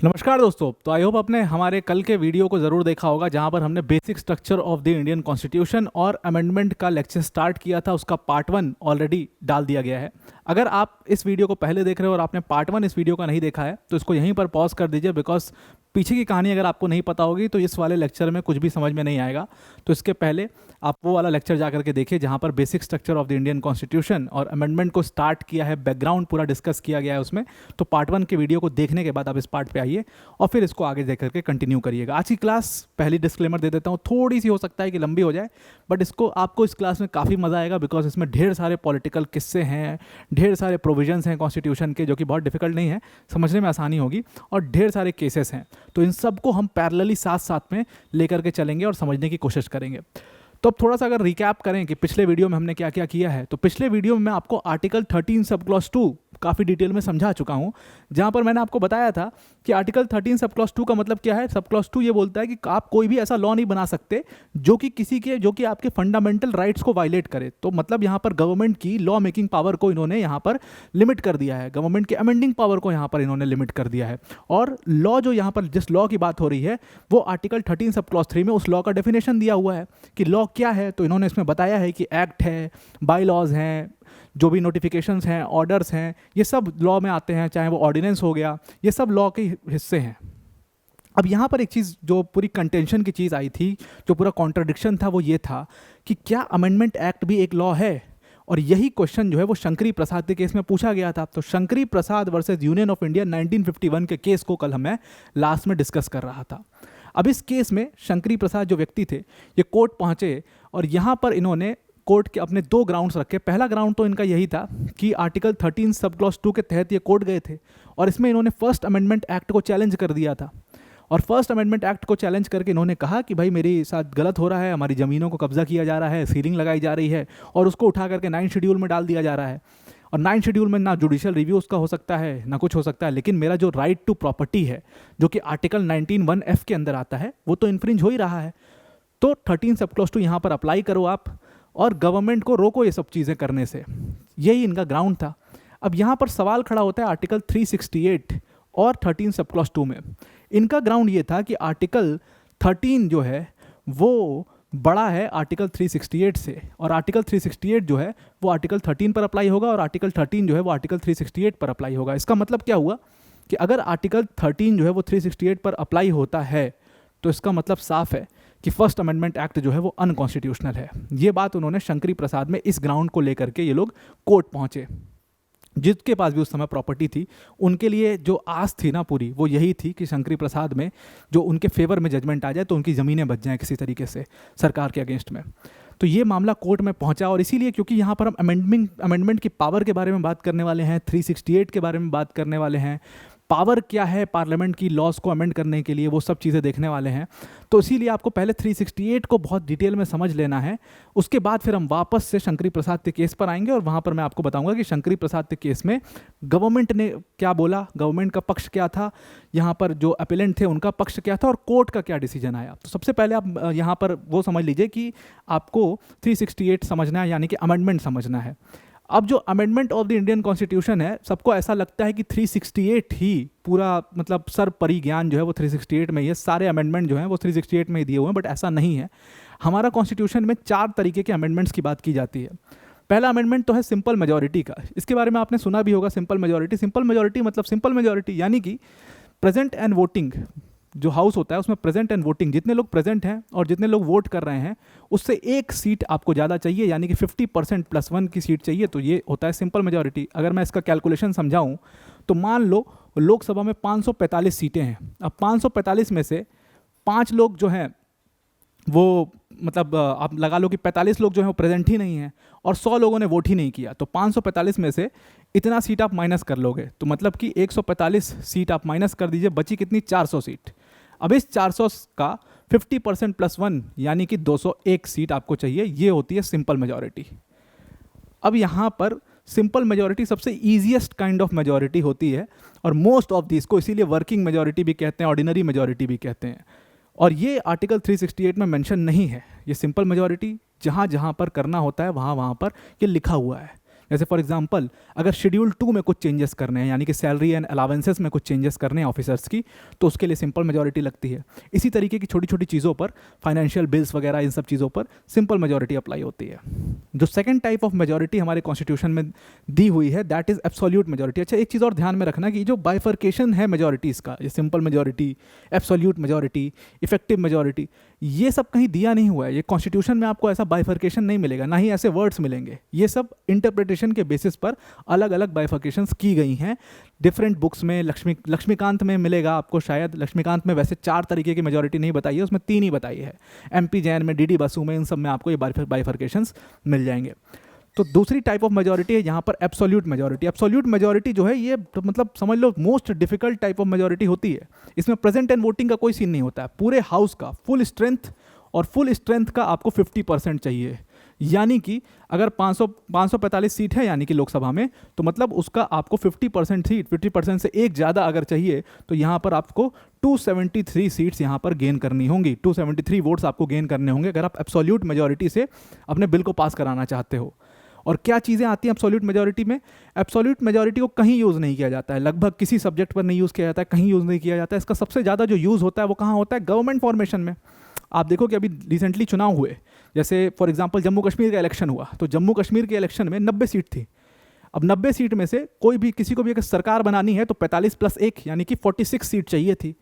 नमस्कार दोस्तों। तो आई होप आपने हमारे कल के वीडियो को ज़रूर देखा होगा जहां पर हमने basic structure of the Indian constitution और अमेंडमेंट का लेक्चर स्टार्ट किया था। उसका पार्ट 1 ऑलरेडी डाल दिया गया है। अगर आप इस वीडियो को पहले देख रहे हो और आपने पार्ट 1 इस वीडियो का नहीं देखा है तो इसको यहीं पर पॉज कर दीजिए, बिकॉज पीछे की कहानी अगर आपको नहीं पता होगी तो इस वाले लेक्चर में कुछ भी समझ में नहीं आएगा। तो इसके पहले आप वो वाला लेक्चर जा करके देखिए जहाँ पर basic structure of the Indian constitution और अमेंडमेंट को स्टार्ट किया है, बैकग्राउंड पूरा डिस्कस किया गया है उसमें। तो पार्ट 1 के वीडियो को देखने के बाद आप इस पार्ट पे आइए और फिर इसको आगे देख करके कंटिन्यू करिएगा। आज की क्लास, पहली डिस्क्लेमर दे देता हूँ, थोड़ी सी हो सकता है कि लंबी हो जाए, बट इसको आपको इस क्लास में काफ़ी मज़ा आएगा, बिकॉज इसमें ढेर सारे पॉलिटिकल किस्से हैं, ढेर सारे प्रोविजंस हैं कॉन्स्टिट्यूशन के जो कि बहुत डिफिकल्ट नहीं है, समझने में आसानी होगी, और ढेर सारे केसेस हैं। तो इन सबको हम पैरेलली साथ साथ में लेकर के चलेंगे और समझने की कोशिश करेंगे। तो अब थोड़ा सा अगर रिकैप करें कि पिछले वीडियो में हमने क्या क्या किया है, तो पिछले वीडियो में मैं आपको आर्टिकल 13 सब क्लॉज 2 काफ़ी डिटेल में समझा चुका हूं, जहां पर मैंने आपको बताया था कि आर्टिकल 13 सब क्लॉज 2 का मतलब क्या है। सब क्लॉज 2 ये बोलता है कि आप कोई भी ऐसा लॉ नहीं बना सकते जो कि आपके फंडामेंटल राइट्स को वायलेट करे। तो मतलब यहाँ पर गवर्नमेंट की लॉ मेकिंग पावर को इन्होंने यहाँ पर लिमिट कर दिया है, गवर्नमेंट के अमेंडिंग पावर को यहाँ पर इन्होंने लिमिट कर दिया है। और लॉ जो यहाँ पर जिस लॉ की बात हो रही है वो आर्टिकल 13 सब क्लॉज 3 में उस लॉ का डेफिनेशन दिया हुआ है कि लॉ क्या है। तो इन्होंने इसमें बताया है कि एक्ट है, बाई लॉज हैं, जो भी नोटिफिकेशंस हैं, ऑर्डर्स हैं, ये सब लॉ में आते हैं, चाहे वो ऑर्डिनेंस हो गया, ये सब लॉ के हिस्से हैं। अब यहाँ पर एक चीज़ जो पूरी कंटेंशन की चीज़ आई थी, जो पूरा कॉन्ट्रडिक्शन था, वो ये था कि क्या अमेंडमेंट एक्ट भी एक लॉ है। और यही क्वेश्चन जो है वो शंकरी प्रसाद के केस में पूछा गया था। तो शंकरी प्रसाद वर्सेस यूनियन ऑफ इंडिया 1951 के केस को कल मैं लास्ट में डिस्कस कर रहा था। अब इस केस में शंकरी प्रसाद जो व्यक्ति थे, ये कोर्ट पहुँचे और यहाँ पर इन्होंने कोर्ट के अपने दो ग्राउंड्स रखे। पहला ग्राउंड तो इनका यही था कि आर्टिकल 13 सब क्लॉज 2 के तहत ये कोर्ट गए थे और इसमें इन्होंने फर्स्ट अमेंडमेंट एक्ट को चैलेंज कर दिया था। और फर्स्ट अमेंडमेंट एक्ट को चैलेंज करके इन्होंने कहा कि भाई मेरे साथ गलत हो रहा है, हमारी ज़मीनों को कब्जा किया जा रहा है, सीलिंग लगाई जा रही है और उसको उठा करके 9 शेड्यूल में डाल दिया जा रहा है। और 9 शेड्यूल में ना जुडिशियल रिव्यू उसका हो सकता है, ना कुछ हो सकता है, लेकिन मेरा जो राइट टू प्रॉपर्टी है जो कि आर्टिकल 19(1)(f) के अंदर आता है, वो तो इन्फ्रिंज हो ही रहा है। तो 13 सब क्लॉज 2 यहाँ पर अप्लाई करो आप और गवर्नमेंट को रोको ये सब चीज़ें करने से। यही इनका ग्राउंड था। अब यहाँ पर सवाल खड़ा होता है आर्टिकल 368 और 13 सब क्लॉज 2 में। इनका ग्राउंड ये था कि आर्टिकल 13 जो है वो बड़ा है आर्टिकल 368 से, और आर्टिकल 368 जो है वो आर्टिकल 13 पर अप्लाई होगा और आर्टिकल 13 जो है वो आर्टिकल 368 पर अप्लाई होगा। इसका मतलब क्या हुआ कि अगर आर्टिकल 13 जो है वो 368 पर अप्लाई होता है तो इसका मतलब साफ है कि फर्स्ट अमेंडमेंट एक्ट जो है वो अनकॉन्स्टिट्यूशनल है। ये बात उन्होंने शंकरी प्रसाद में इस ग्राउंड को लेकर के ये लोग कोर्ट पहुंचे। जिसके पास भी उस समय प्रॉपर्टी थी, उनके लिए जो आस थी ना पूरी, वो यही थी कि शंकरी प्रसाद में जो उनके फेवर में जजमेंट आ जाए तो उनकी ज़मीनें बच जाएं किसी तरीके से सरकार के अगेंस्ट में। तो ये मामला कोर्ट में पहुंचा और इसीलिए क्योंकि यहाँ पर हम अमेंडमेंट की पावर के बारे में बात करने वाले हैं, 368 के बारे में बात करने वाले हैं, पावर क्या है पार्लियामेंट की लॉज को अमेंड करने के लिए, वो सब चीज़ें देखने वाले हैं। तो इसीलिए आपको पहले 368 को बहुत डिटेल में समझ लेना है। उसके बाद फिर हम वापस से शंकरी प्रसाद के केस पर आएंगे और वहाँ पर मैं आपको बताऊंगा कि शंकरी प्रसाद के केस में गवर्नमेंट ने क्या बोला, गवर्नमेंट का पक्ष क्या था, यहाँ पर जो अपेलेंट थे उनका पक्ष क्या था और कोर्ट का क्या डिसीजन आया। तो सबसे पहले आप यहाँ पर वो समझ लीजिए कि आपको 368 समझना है, यानी कि अमेंडमेंट समझना है। अब जो amendment of the Indian constitution है, सबको ऐसा लगता है कि 368 ही पूरा मतलब सर परिज्ञान जो है वो 368 में ही है, सारे अमेंडमेंट जो हैं वो 368 में ही दिए हुए हैं, बट ऐसा नहीं है। हमारा कॉन्स्टिट्यूशन में 4 तरीके के अमेंडमेंट्स की बात की जाती है। पहला अमेंडमेंट तो है सिंपल मेजॉरिटी का। इसके बारे में आपने सुना भी होगा, सिंपल मेजॉरिटी। सिंपल मेजॉरिटी मतलब सिंपल मेजॉरिटी यानी कि प्रेजेंट एंड वोटिंग जो हाउस होता है उसमें प्रेजेंट एंड वोटिंग, जितने लोग प्रेजेंट हैं और जितने लोग वोट कर रहे हैं उससे एक सीट आपको ज़्यादा चाहिए, यानी कि 50% + 1 की सीट चाहिए, तो ये होता है सिंपल मेजॉरिटी। अगर मैं इसका कैलकुलेशन समझाऊं तो मान लो लोकसभा में 545 सीटें हैं। अब 545 में से 5 लोग जो हैं वो मतलब आप लगा लो कि 45 लोग जो हैं वो प्रेजेंट ही नहीं हैं और 100 लोगों ने वोट ही नहीं किया, तो 545 में से इतना सीट आप माइनस कर लोगे, तो मतलब कि 145 सीट आप माइनस कर दीजिए, बची कितनी, 400 सीट। अब इस 400 का 50% + 1 यानी कि 201 सीट आपको चाहिए, ये होती है सिंपल मेजॉरिटी। अब यहाँ पर सिंपल मेजॉरिटी सबसे ईजिएस्ट काइंड ऑफ मेजॉरिटी होती है और मोस्ट ऑफ दिस को इसीलिए वर्किंग मेजॉरिटी भी कहते हैं, ऑर्डिनरी मेजॉरिटी भी कहते हैं। और ये आर्टिकल 368 में मेंशन नहीं है। ये सिंपल मेजॉरिटी जहाँ जहाँ पर करना होता है वहाँ वहाँ पर ये लिखा हुआ है जैसे फॉर एग्जांपल अगर शेड्यूल 2 में कुछ चेंजेस करने हैं, यानी कि सैलरी एंड अलावेंसेस में कुछ चेंजेस करने हैं ऑफिसर्स की, तो उसके लिए सिंपल मेजॉरिटी लगती है। इसी तरीके की छोटी छोटी चीज़ों पर, फाइनेंशियल बिल्स वगैरह, इन सब चीज़ों पर सिंपल मेजॉरिटी अप्लाई होती है। जो सेकंड टाइप ऑफ मेजॉरिटी हमारे कॉन्स्टिट्यूशन में दी हुई है, दैट इज एब्सोल्यूट मेजॉरिटी। अच्छा, एक चीज़ और ध्यान में रखना कि जो बाइफर्केशन है मेजॉरिटीज़ का, ये simple majority, absolute majority, effective majority, ये सब कहीं दिया नहीं हुआ है। ये कॉन्स्टिट्यूशन में आपको ऐसा बाइफर्केशन नहीं मिलेगा, ना ही ऐसे वर्ड्स मिलेंगे। ये सब इंटरप्रिटेशन के बेसिस पर अलग अलग बाइफर्केशंस की गई हैं डिफरेंट बुक्स में। लक्ष्मीकांत में मिलेगा आपको शायद। लक्ष्मीकांत में वैसे 4 तरीके की मेजॉरिटी नहीं बताई है, उसमें 3 ही बताई है। MP जैन में, DD बसु में, इन सब में आपको ये बाइफर्केशंस मिल जाएंगे। तो दूसरी टाइप ऑफ मेजॉरिटी है यहाँ पर एब्सोल्यूट मेजॉरिटी। एब्सोल्यूट मेजॉरिटी जो है, ये मतलब समझ लो most difficult type of majority होती है। इसमें प्रेजेंट एंड वोटिंग का कोई सीन नहीं होता है। पूरे हाउस का फुल स्ट्रेंथ, और फुल स्ट्रेंथ का आपको 50% चाहिए। यानी कि अगर 545 सीट है यानी कि लोकसभा में, तो मतलब उसका आपको 50% सीट, 50% से एक ज़्यादा अगर चाहिए, तो यहाँ पर आपको 273 सीट्स यहाँ पर गेन करनी होंगी। 273 वोट्स आपको गेन करने होंगे अगर आप एब्सोल्यूट मेजॉरिटी से अपने बिल को पास कराना चाहते हो। और क्या चीज़ें आती हैं एब्सोल्यूट मेजॉरिटी में? एब्सोल्यूट मेजॉरिटी को कहीं यूज़ नहीं किया जाता है, लगभग किसी सब्जेक्ट पर नहीं यूज़ किया जाता है, कहीं यूज़ नहीं किया जाता है। इसका सबसे ज़्यादा जो यूज़ होता है वो कहाँ होता है? गवर्नमेंट फॉर्मेशन में। आप देखो कि अभी रिसेंटली चुनाव हुए, जैसे फॉर एग्जांपल जम्मू कश्मीर का इलेक्शन हुआ, तो जम्मू कश्मीर के इलेक्शन में 90 सीट थी। अब 90 सीट में से कोई भी, किसी को भी अगर सरकार बनानी है तो 45 + 1 यानी कि 46 सीट चाहिए थी।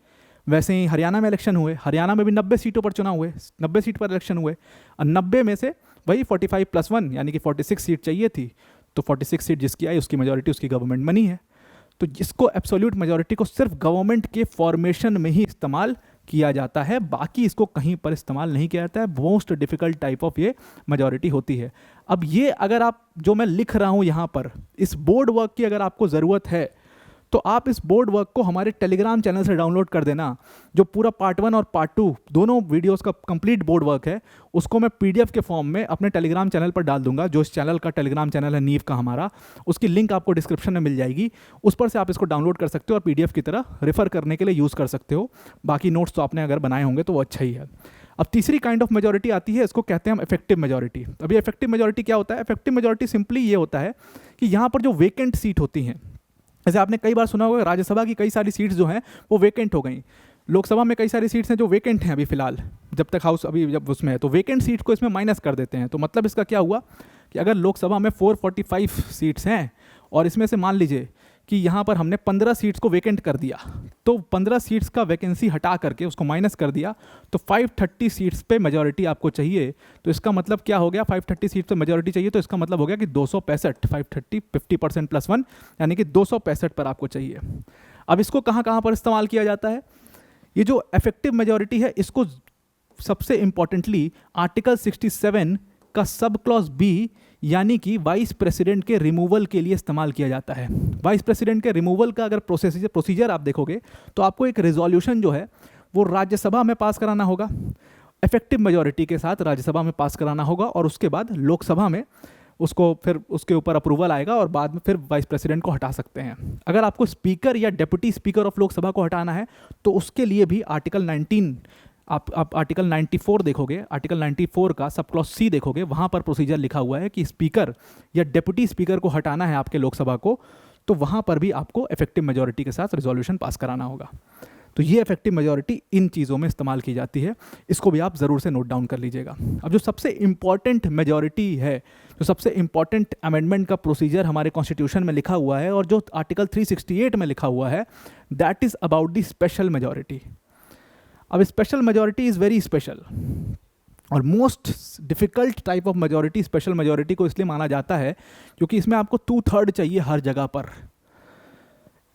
वैसे ही हरियाणा में इलेक्शन हुए, हरियाणा में भी 90 सीटों पर चुनाव हुए, 90 सीट पर इलेक्शन हुए, और 90 में से वही 45 + 1 यानी कि 46 सीट चाहिए थी। तो 46 सीट जिसकी आई उसकी मेजॉरिटी उसकी गवर्नमेंट बनी है। तो जिसको एब्सोल्यूट मेजॉरिटी को सिर्फ गवर्नमेंट के फॉर्मेशन में ही इस्तेमाल किया जाता है, बाकी इसको कहीं पर इस्तेमाल नहीं किया जाता है। मोस्ट डिफिकल्ट टाइप ऑफ ये मेजॉरिटी होती है। अब ये अगर आप, जो मैं लिख रहा हूँ यहाँ पर, इस बोर्ड वर्क की अगर आपको ज़रूरत है तो आप इस बोर्ड वर्क को हमारे टेलीग्राम चैनल से डाउनलोड कर देना। जो पूरा पार्ट 1 और पार्ट 2 दोनों वीडियोस का कंप्लीट बोर्ड वर्क है, उसको मैं PDF के फॉर्म में अपने टेलीग्राम चैनल पर डाल दूंगा। जो इस चैनल का टेलीग्राम चैनल है नीव का हमारा, उसकी लिंक आपको डिस्क्रिप्शन में मिल जाएगी। उस पर से आप इसको डाउनलोड कर सकते हो और PDF की तरह रेफर करने के लिए यूज़ कर सकते हो। बाकी नोट्स तो आपने अगर बनाए होंगे तो वो अच्छा ही है। अब तीसरी काइंड ऑफ मेजॉरिटी आती है, इसको कहते हैं हम इफेक्टिव मेजॉरिटी। अभी इफेक्टिव मेजॉरिटी क्या होता है? इफेक्टिव मेजॉरिटी सिंपली ये होता है कि यहाँ पर जो वेकेंट सीट होती हैं, जैसे आपने कई बार सुना होगा राज्यसभा की कई सारी सीट्स जो हैं वो वेकेंट हो गई। लोकसभा में कई सारी सीट्स हैं जो वेकेंट हैं अभी फिलहाल, जब तक हाउस अभी जब उसमें है, तो वेकेंट सीट को इसमें माइनस कर देते हैं। तो मतलब इसका क्या हुआ कि अगर लोकसभा में 445 सीट्स हैं और इसमें से मान लीजिए कि यहाँ पर हमने 15 सीट्स को वेकेंट कर दिया, तो 15 सीट्स का वैकेंसी हटा करके उसको माइनस कर दिया, तो 530 सीट्स पे मेजॉरिटी आपको चाहिए। तो इसका मतलब क्या हो गया? 530 सीट्स पे मेजॉरिटी चाहिए, तो इसका मतलब हो गया कि 265, 530 50% + 1 यानी कि 265 पर आपको चाहिए। अब इसको कहाँ कहाँ पर इस्तेमाल किया जाता है? ये जो इफेक्टिव मेजॉरिटी है, इसको सबसे इंपॉर्टेंटली आर्टिकल 67 का सब क्लॉज B यानी कि वाइस प्रेसिडेंट के रिमूवल के लिए इस्तेमाल किया जाता है। वाइस प्रेसिडेंट के रिमूवल का अगर प्रोसीजर आप देखोगे तो आपको एक रेजोल्यूशन जो है वो राज्यसभा में पास कराना होगा, इफेक्टिव मेजॉरिटी के साथ राज्यसभा में पास कराना होगा, और उसके बाद लोकसभा में उसको फिर उसके ऊपर अप्रूवल आएगा और बाद में फिर वाइस प्रेसिडेंट को हटा सकते हैं। अगर आपको स्पीकर या डेप्यूटी स्पीकर ऑफ लोकसभा को हटाना है तो उसके लिए भी आर्टिकल 19, आप आर्टिकल 94 देखोगे, आर्टिकल 94 का सब क्लॉज C देखोगे, वहाँ पर प्रोसीजर लिखा हुआ है कि स्पीकर या डेप्यूटी स्पीकर को हटाना है आपके लोकसभा को, तो वहाँ पर भी आपको इफेक्टिव मेजॉरिटी के साथ रेजोल्यूशन पास कराना होगा। तो ये इफेक्टिव मेजॉरिटी इन चीज़ों में इस्तेमाल की जाती है, इसको भी आप ज़रूर से नोट डाउन कर लीजिएगा। अब जो सबसे इंपॉर्टेंट मेजॉरिटी है, जो सबसे इंपॉर्टेंट अमेंडमेंट का प्रोसीजर हमारे कॉन्स्टिट्यूशन में लिखा हुआ है और जो आर्टिकल 368 में लिखा हुआ है, that is about the special majority. अब special majority is very special और most difficult type of majority special majority को इसलिए माना जाता है क्योंकि इसमें आपको 2/3 चाहिए हर जगह पर।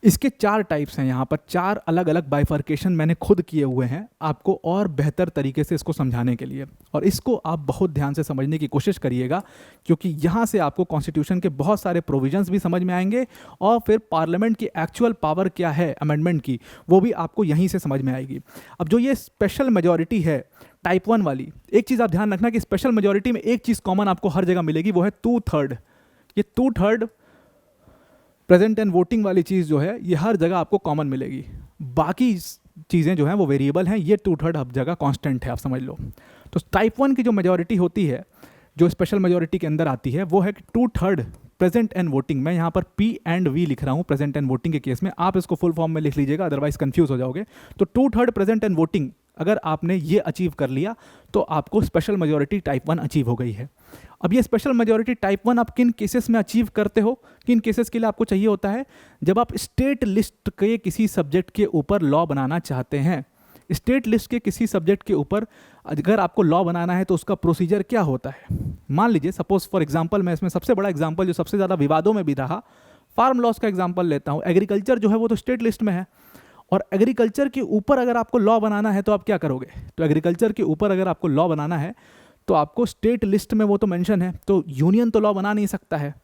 इसके 4 टाइप्स हैं, यहाँ पर 4 अलग अलग बाइफर्केशन मैंने खुद किए हुए हैं आपको और बेहतर तरीके से इसको समझाने के लिए, और इसको आप बहुत ध्यान से समझने की कोशिश करिएगा क्योंकि यहाँ से आपको कॉन्स्टिट्यूशन के बहुत सारे प्रोविजंस भी समझ में आएंगे और फिर पार्लियामेंट की एक्चुअल पावर क्या है अमेंडमेंट की, वो भी आपको यहीं से समझ में आएगी। अब जो ये स्पेशल मेजॉरिटी है टाइप 1 वाली, एक चीज़ आप ध्यान रखना कि स्पेशल मेजॉरिटी में एक चीज़ कॉमन आपको हर जगह मिलेगी, वो है 2/3। ये 2/3 प्रेजेंट एंड वोटिंग वाली चीज़ जो है ये हर जगह आपको कॉमन मिलेगी, बाकी चीज़ें जो हैं वो वेरिएबल हैं, ये 2/3 हर जगह कांस्टेंट है, आप समझ लो। तो टाइप 1 की जो मेजॉरिटी होती है जो स्पेशल मेजोरिटी के अंदर आती है वो है कि 2/3 प्रेजेंट एंड वोटिंग। मैं यहाँ पर P एंड V लिख रहा हूँ प्रेजेंट एंड वोटिंग के केस में, आप इसको फुल फॉर्म में लिख लीजिएगा, अदरवाइज कंफ्यूज हो जाओगे। तो 2/3 प्रेजेंट एंड वोटिंग अगर आपने ये अचीव कर लिया तो आपको स्पेशल मेजोरिटी टाइप 1 अचीव हो गई है। अब ये स्पेशल मेजोरिटी टाइप 1 आप किन केसेस में अचीव करते हो, किन केसेस के लिए आपको चाहिए होता है? जब आप स्टेट लिस्ट के किसी सब्जेक्ट के ऊपर लॉ बनाना चाहते हैं। स्टेट लिस्ट के किसी सब्जेक्ट के ऊपर अगर आपको लॉ बनाना है तो उसका प्रोसीजर क्या होता है? मान लीजिए सपोज फॉर एग्जांपल, मैं इसमें सबसे बड़ा एग्जांपल जो सबसे ज़्यादा विवादों में भी रहा, फार्म लॉस का एग्जांपल लेता हूँ। एग्रीकल्चर जो है वो तो स्टेट लिस्ट में है, और एग्रीकल्चर के ऊपर अगर आपको लॉ बनाना है तो आप क्या करोगे? तो एग्रीकल्चर के ऊपर अगर आपको लॉ बनाना है तो आपको स्टेट लिस्ट में वो तो मेंशन है, तो यूनियन तो लॉ बना नहीं सकता है,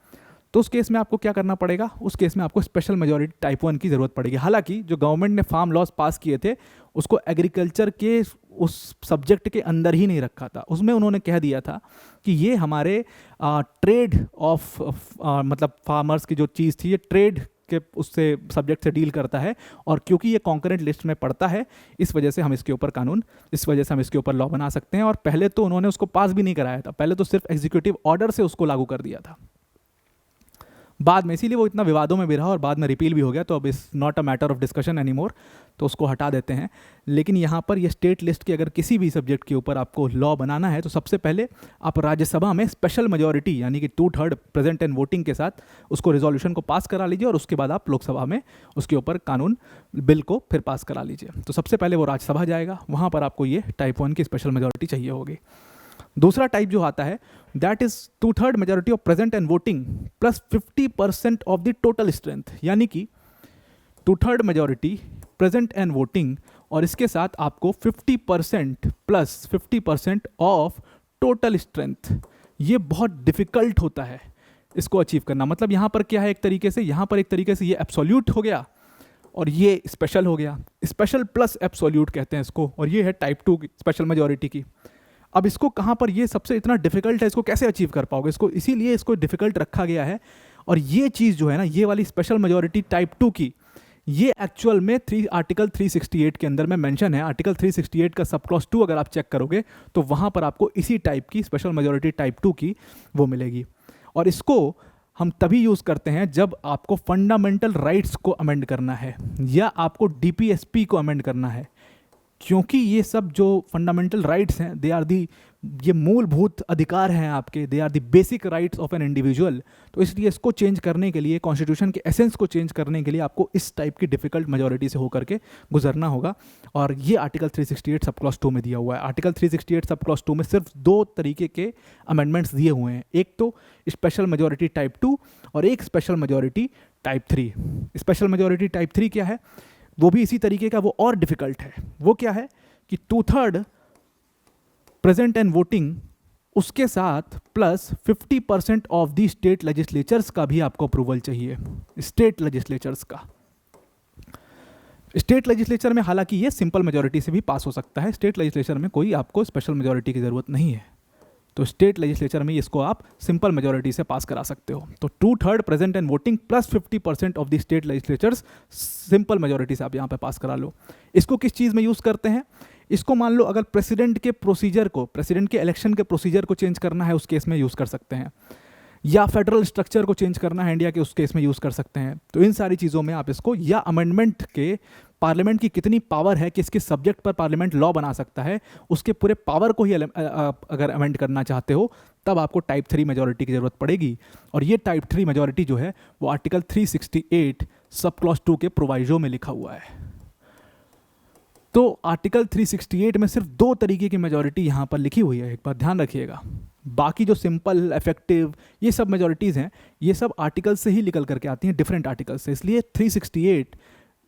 तो उस केस में आपको क्या करना पड़ेगा? उस केस में आपको स्पेशल मेजोरिटी टाइप 1 की ज़रूरत पड़ेगी। हालांकि जो गवर्नमेंट ने फार्म लॉस पास किए थे उसको एग्रीकल्चर के उस सब्जेक्ट के अंदर ही नहीं रखा था, उसमें उन्होंने कह दिया था कि ये हमारे ट्रेड ऑफ मतलब फार्मर्स की जो चीज़ थी, ये ट्रेड के उससे सब्जेक्ट से डील करता है, और क्योंकि ये कॉन्करेंट लिस्ट में पड़ता है इस वजह से हम इसके ऊपर कानून, इस वजह से हम इसके ऊपर लॉ बना सकते हैं। और पहले तो उन्होंने उसको पास भी नहीं कराया था, पहले तो सिर्फ एग्जीक्यूटिव ऑर्डर से उसको लागू कर दिया था बाद में, इसीलिए वो इतना विवादों में भी रहा और बाद में रिपील भी हो गया। तो अब इस not a matter of discussion any more, तो उसको हटा देते हैं। लेकिन यहाँ पर ये स्टेट लिस्ट के अगर किसी भी सब्जेक्ट के ऊपर आपको लॉ बनाना है तो सबसे पहले आप राज्यसभा में स्पेशल मेजोरिटी यानी कि 2/3 प्रेजेंट एंड वोटिंग के साथ उसको रिजोल्यूशन को पास करा लीजिए, और उसके बाद आप लोकसभा में उसके ऊपर कानून बिल को फिर पास करा लीजिए। तो सबसे पहले वो राज्यसभा जाएगा, वहाँ पर आपको ये टाइप 1 की स्पेशल मेजोरिटी चाहिए होगी। दूसरा टाइप जो आता है that is 2/3 majority of present and voting plus 50% of the total strength, यानी कि 2/3 मेजोरिटी प्रेजेंट एंड वोटिंग और इसके साथ आपको 50% प्लस 50% ऑफ टोटल स्ट्रेंथ। ये बहुत डिफिकल्ट होता है इसको अचीव करना। मतलब यहाँ पर क्या है, एक तरीके से यहाँ पर एक तरीके से ये एब्सोल्यूट हो गया और ये स्पेशल हो गया, स्पेशल प्लस एब्सोल्यूट कहते हैं इसको, और ये है टाइप 2 की स्पेशल मेजोरिटी की। अब इसको कहाँ पर ये सबसे इतना डिफिकल्ट है, इसको कैसे अचीव कर पाओगे? इसको इसीलिए इसको डिफिकल्ट रखा गया है। और ये चीज़ जो है ना, ये वाली स्पेशल मेजोरिटी टाइप 2 की, ये एक्चुअल में आर्टिकल 368 के अंदर में मेंशन है। आर्टिकल 368 का सब क्लॉज 2 अगर आप चेक करोगे तो वहाँ पर आपको इसी टाइप की स्पेशल मेजोरिटी टाइप 2 की वो मिलेगी। और इसको हम तभी यूज़ करते हैं जब आपको फंडामेंटल राइट्स को अमेंड करना है या आपको डीपीएसपी को अमेंड करना है, क्योंकि ये सब जो फंडामेंटल राइट्स हैं दे आर दी, ये मूलभूत अधिकार हैं आपके, they are the basic rights of an individual. तो इसलिए इसको चेंज करने के लिए, कॉन्स्टिट्यूशन के एसेंस को चेंज करने के लिए आपको इस टाइप की डिफिकल्ट मेजोरिटी से होकर के गुजरना होगा। और ये आर्टिकल 368 सब क्लॉज 2 में दिया हुआ है। आर्टिकल 368 सब क्लॉज 2 में सिर्फ 2 तरीके के अमेंडमेंट्स दिए हुए हैं, एक तो स्पेशल मेजोरिटी टाइप 2 और एक special majority type 3। Special majority type 3 क्या है? वो भी इसी तरीके का, वो और डिफिकल्ट है। वो क्या है कि 2/3 प्रेजेंट एंड वोटिंग उसके साथ plus 50% of the state legislatures का भी आपको अप्रूवल चाहिए। स्टेट लेजिस्लेचर्स का, स्टेट लेजिस्लेचर में हालांकि ये सिंपल मेजोरिटी से भी पास हो सकता है, स्टेट लेजिस्लेचर में कोई आपको स्पेशल मेजोरिटी की ज़रूरत नहीं है। तो स्टेट लेजिस्लेचर में इसको आप सिंपल मेजोरिटी से पास करा सकते हो। तो 2/3 present and voting plus 50% of the state legislatures simple majority से आप यहाँ पे पास करा लो। इसको किस चीज़ में यूज़ करते हैं? इसको मान लो अगर प्रेसिडेंट के प्रोसीजर को, प्रेसिडेंट के इलेक्शन के प्रोसीजर को चेंज करना है उस केस में यूज़ कर सकते हैं, या फेडरल स्ट्रक्चर को चेंज करना है इंडिया के, उस केस में यूज़ कर सकते हैं। तो इन सारी चीज़ों में आप इसको, या अमेंडमेंट के पार्लियामेंट की कितनी पावर है कि इसके सब्जेक्ट पर पार्लियामेंट लॉ बना सकता है, उसके पूरे पावर को ही अगर अमेंड करना चाहते हो तब आपको टाइप 3 मेजोरिटी की ज़रूरत पड़ेगी। और ये टाइप 3 मेजोरिटी जो है वो आर्टिकल 368 सब क्लॉज 2 के प्रोवाइजो में लिखा हुआ है। तो आर्टिकल 368 में सिर्फ 2 तरीके की मेजोरिटी यहाँ पर लिखी हुई है, एक बात ध्यान रखिएगा। बाकी जो सिंपल, इफेक्टिव, ये सब मेजोरिटीज़ हैं, ये सब आर्टिकल से ही निकल करके आती हैं, डिफरेंट आर्टिकल से। इसलिए 368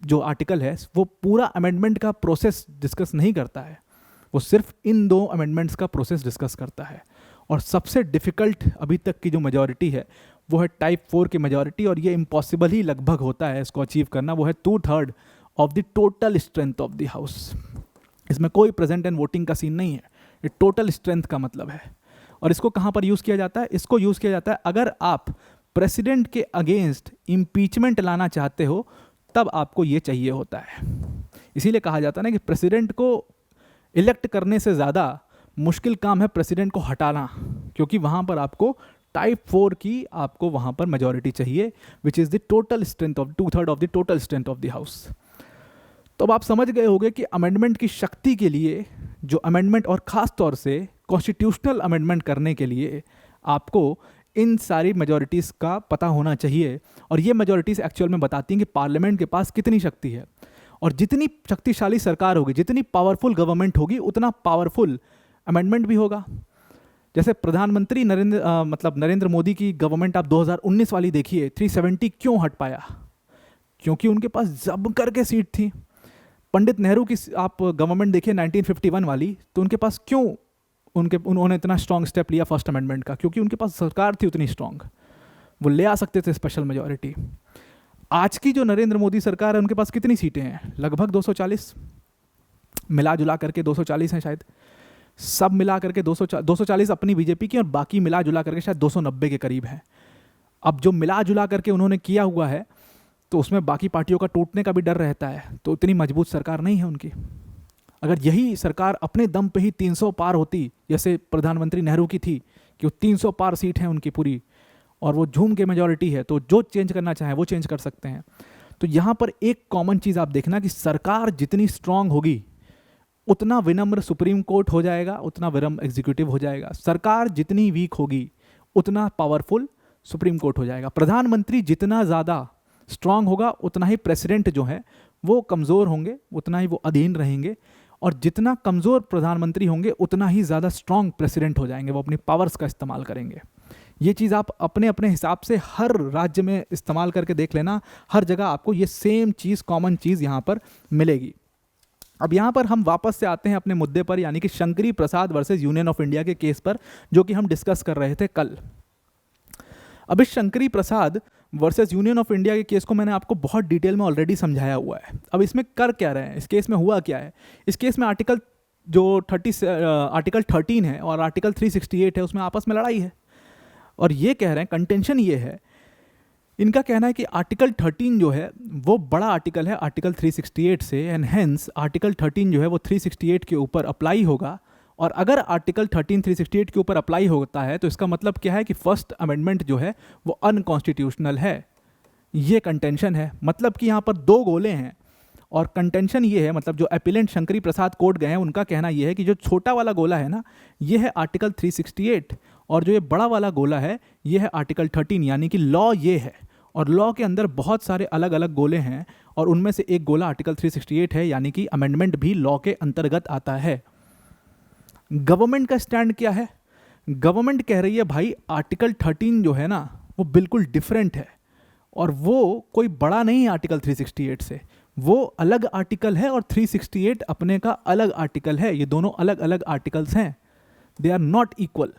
जो आर्टिकल है वो पूरा अमेंडमेंट का प्रोसेस डिस्कस नहीं करता है, वो सिर्फ इन 2 अमेंडमेंट्स का प्रोसेस डिस्कस करता है। और सबसे डिफ़िकल्ट अभी तक की जो मेजोरिटी है वो है टाइप 4 की मेजोरिटी, और ये इम्पॉसिबल ही लगभग होता है इसको अचीव करना। वो है 2/3 of the total strength of the house. इसमें कोई प्रेजेंट एंड वोटिंग का सीन नहीं है, ये टोटल स्ट्रेंथ का मतलब है। और इसको कहाँ पर यूज़ किया जाता है? इसको यूज़ किया जाता है अगर आप प्रेसिडेंट के अगेंस्ट इम्पीचमेंट लाना चाहते हो, तब आपको ये चाहिए होता है। इसीलिए कहा जाता है ना कि प्रेसिडेंट को इलेक्ट करने से ज़्यादा मुश्किल काम है प्रेसिडेंट को हटाना, क्योंकि वहाँ पर आपको टाइप 4 की आपको वहाँ पर मेजॉरिटी चाहिए, which is the total strength of 2/3 of the total strength of the house. तो अब आप समझ गए होंगे कि अमेंडमेंट की शक्ति के लिए, जो अमेंडमेंट और ख़ास तौर से कॉन्स्टिट्यूशनल अमेंडमेंट करने के लिए आपको इन सारी मेजॉरिटीज़ का पता होना चाहिए। और ये मेजॉरिटीज़ एक्चुअल में बताती हैं कि पार्लियामेंट के पास कितनी शक्ति है, और जितनी शक्तिशाली सरकार होगी, जितनी पावरफुल गवर्नमेंट होगी, उतना पावरफुल अमेंडमेंट भी होगा। जैसे प्रधानमंत्री नरेंद्र मोदी की गवर्नमेंट आप 2019 वाली देखिए, 370 क्यों हट पाया? क्योंकि उनके पास जब करके सीट थी। पंडित नेहरू की आप गवर्नमेंट देखिए 1951 वाली, तो उनके पास क्यों उन्होंने इतना स्ट्रॉन्ग स्टेप लिया फर्स्ट अमेंडमेंट का? क्योंकि उनके पास सरकार थी उतनी स्ट्रॉन्ग, वो ले आ सकते थे स्पेशल मेजॉरिटी। आज की जो नरेंद्र मोदी सरकार है, उनके पास कितनी सीटें हैं? लगभग 240, मिला जुला करके 240 हैं शायद, सब मिला करके 240 अपनी बीजेपी की, और बाकी मिला जुला करके शायद 290 के करीब है। अब जो मिला जुला करके उन्होंने किया हुआ है, तो उसमें बाकी पार्टियों का टूटने का भी डर रहता है, तो इतनी मजबूत सरकार नहीं है उनकी। अगर यही सरकार अपने दम पे ही 300 पार होती, जैसे प्रधानमंत्री नेहरू की थी कि वो 300 पार सीट है उनकी पूरी, और वो झूम के मेजॉरिटी है, तो जो चेंज करना चाहे वो चेंज कर सकते हैं। तो यहाँ पर एक कॉमन चीज़ आप देखना कि सरकार जितनी स्ट्रांग होगी, उतना विनम्र सुप्रीम कोर्ट हो जाएगा, उतना विनम्र एग्जीक्यूटिव हो जाएगा। सरकार जितनी वीक होगी, उतना पावरफुल सुप्रीम कोर्ट हो जाएगा। प्रधानमंत्री जितना ज़्यादा स्ट्रांग होगा, उतना ही प्रेसिडेंट जो है वो कमज़ोर होंगे, उतना ही वो अधीन रहेंगे, और जितना कमज़ोर प्रधानमंत्री होंगे, उतना ही ज़्यादा स्ट्रांग प्रेसिडेंट हो जाएंगे, वो अपनी पावर्स का इस्तेमाल करेंगे। ये चीज़ आप अपने अपने हिसाब से हर राज्य में इस्तेमाल करके देख लेना, हर जगह आपको ये सेम चीज़, कॉमन चीज़ यहाँ पर मिलेगी। अब यहाँ पर हम वापस से आते हैं अपने मुद्दे पर, यानी कि शंकरी प्रसाद वर्सेस यूनियन ऑफ इंडिया के केस पर, जो कि हम डिस्कस कर रहे थे कल। अब इस शंकरी प्रसाद वर्सेस यूनियन ऑफ इंडिया के केस को मैंने आपको बहुत डिटेल में ऑलरेडी समझाया हुआ है। अब इसमें कर क्या रहे हैं, इस केस में हुआ क्या है? इस केस में आर्टिकल 13 है और आर्टिकल 368 है, उसमें आपस में लड़ाई है। और ये कह रहे हैं, कंटेंशन ये है, इनका कहना है कि आर्टिकल 13 जो है वो बड़ा आर्टिकल है आर्टिकल 368 से, एंड हेंस आर्टिकल 13 जो है वो 368 के ऊपर अप्लाई होगा। और अगर आर्टिकल 13 368 के ऊपर अप्लाई होता है, तो इसका मतलब क्या है कि फर्स्ट अमेंडमेंट जो है वो अनकॉन्स्टिट्यूशनल है। ये कंटेंशन है, मतलब कि यहाँ पर दो गोले हैं, और कंटेंशन ये है, मतलब जो अपीलेंट शंकरी प्रसाद कोर्ट गए हैं, उनका कहना ये है कि जो छोटा वाला गोला है ना, ये है आर्टिकल 368, और जो ये बड़ा वाला गोला है ये है आर्टिकल 13, यानी कि लॉ ये है, और लॉ के अंदर बहुत सारे अलग अलग गोले हैं, और उनमें से एक गोला आर्टिकल 368 है, यानी कि अमेंडमेंट भी लॉ के अंतर्गत आता है। गवर्नमेंट का स्टैंड क्या है? गवर्नमेंट कह रही है भाई आर्टिकल 13 जो है ना वो बिल्कुल डिफरेंट है, और वो कोई बड़ा नहीं है आर्टिकल 368 से, वो अलग आर्टिकल है, और 368 अपने का अलग आर्टिकल है। ये दोनों अलग अलग आर्टिकल्स हैं, they are not equal,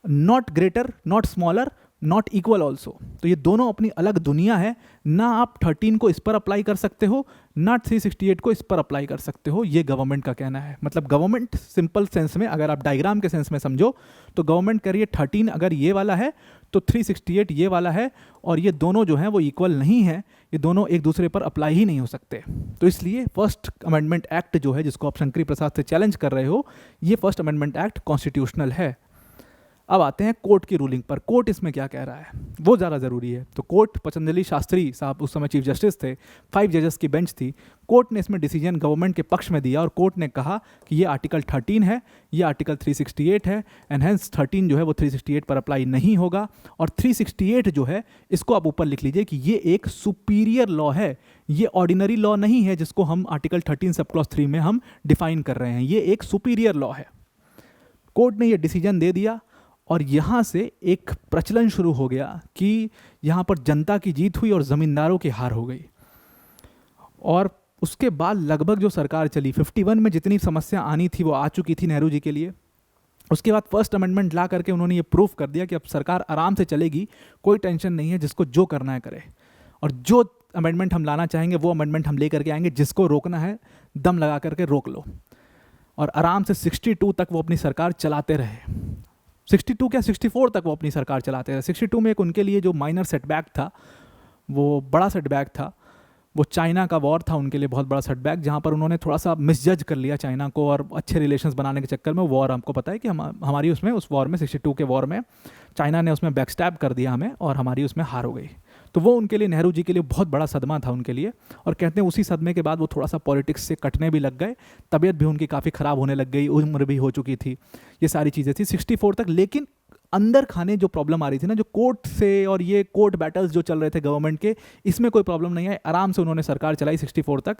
not greater, not smaller, not equal also. तो ये दोनों अपनी अलग दुनिया है। ना आप 13 को इस पर अप्लाई कर सकते हो, ना 368 को इस पर अप्लाई कर सकते हो, ये गवर्नमेंट का कहना है। मतलब गवर्नमेंट सिंपल सेंस में, अगर आप डायग्राम के सेंस में समझो, तो गवर्नमेंट कह रही है 13 अगर ये वाला है तो 368 ये वाला है, और ये दोनों जो हैं वो इक्वल नहीं है, ये दोनों एक दूसरे पर अप्लाई ही नहीं हो सकते। तो इसलिए फर्स्ट अमेंडमेंट एक्ट जो है, जिसको आप शंकरी प्रसाद से चैलेंज कर रहे हो, ये फर्स्ट अमेंडमेंट एक्ट कॉन्स्टिट्यूशनल है। अब आते हैं कोर्ट की रूलिंग पर। कोर्ट इसमें क्या कह रहा है वो ज़्यादा ज़रूरी है। तो कोर्ट, पतंजलि शास्त्री साहब उस समय चीफ जस्टिस थे, 5 जजेस की बेंच थी। कोर्ट ने इसमें डिसीजन गवर्नमेंट के पक्ष में दिया, और कोर्ट ने कहा कि ये आर्टिकल 13 है, ये आर्टिकल 368 है, एंड हेंस 13 जो है वो 368 पर अप्लाई नहीं होगा। और 368 जो है, इसको आप ऊपर लिख लीजिए कि ये एक सुपीरियर लॉ है, ये ऑर्डिनरी लॉ नहीं है जिसको हम आर्टिकल 13 सब क्लॉज 3 में हम डिफाइन कर रहे हैं, ये एक सुपीरियर लॉ है। कोर्ट ने ये डिसीजन दे दिया, और यहाँ से एक प्रचलन शुरू हो गया कि यहाँ पर जनता की जीत हुई और ज़मींदारों की हार हो गई। और उसके बाद लगभग जो सरकार चली, 51 में जितनी समस्या आनी थी वो आ चुकी थी नेहरू जी के लिए। उसके बाद फर्स्ट अमेंडमेंट ला करके उन्होंने ये प्रूफ कर दिया कि अब सरकार आराम से चलेगी, कोई टेंशन नहीं है, जिसको जो करना है करे, और जो अमेंडमेंट हम लाना चाहेंगे वो अमेंडमेंट हम ले करके आएंगे, जिसको रोकना है दम लगा करके रोक लो। और आराम से 62 तक वो अपनी सरकार चलाते रहे। 62 क्या 64 तक वो अपनी सरकार चलाते रहे। 62 में एक उनके लिए जो माइनर सेटबैक था, वो बड़ा सेटबैक था, वो चाइना का वॉर था उनके लिए बहुत बड़ा सेटबैक, जहाँ पर उन्होंने थोड़ा सा मिसजज कर लिया चाइना को और अच्छे रिलेशंस बनाने के चक्कर में वॉर, हमको पता है कि हमारी उसमें उस वॉर में 62 के वॉर में चाइना ने उसमें बैकस्टैब कर दिया हमें और हमारी उसमें हार हो गई। तो वो उनके लिए, नेहरू जी के लिए बहुत बड़ा सदमा था उनके लिए। और कहते हैं उसी सदमे के बाद वो थोड़ा सा पॉलिटिक्स से कटने भी लग गए, तबीयत भी उनकी काफ़ी ख़राब होने लग गई, उम्र भी हो चुकी थी, ये सारी चीज़ें थी 64 तक। लेकिन अंदर खाने जो प्रॉब्लम आ रही थी ना, जो कोर्ट से और ये कोर्ट बैटल्स जो चल रहे थे गवर्नमेंट के, इसमें कोई प्रॉब्लम नहीं है, आराम से उन्होंने सरकार चलाई 64 तक।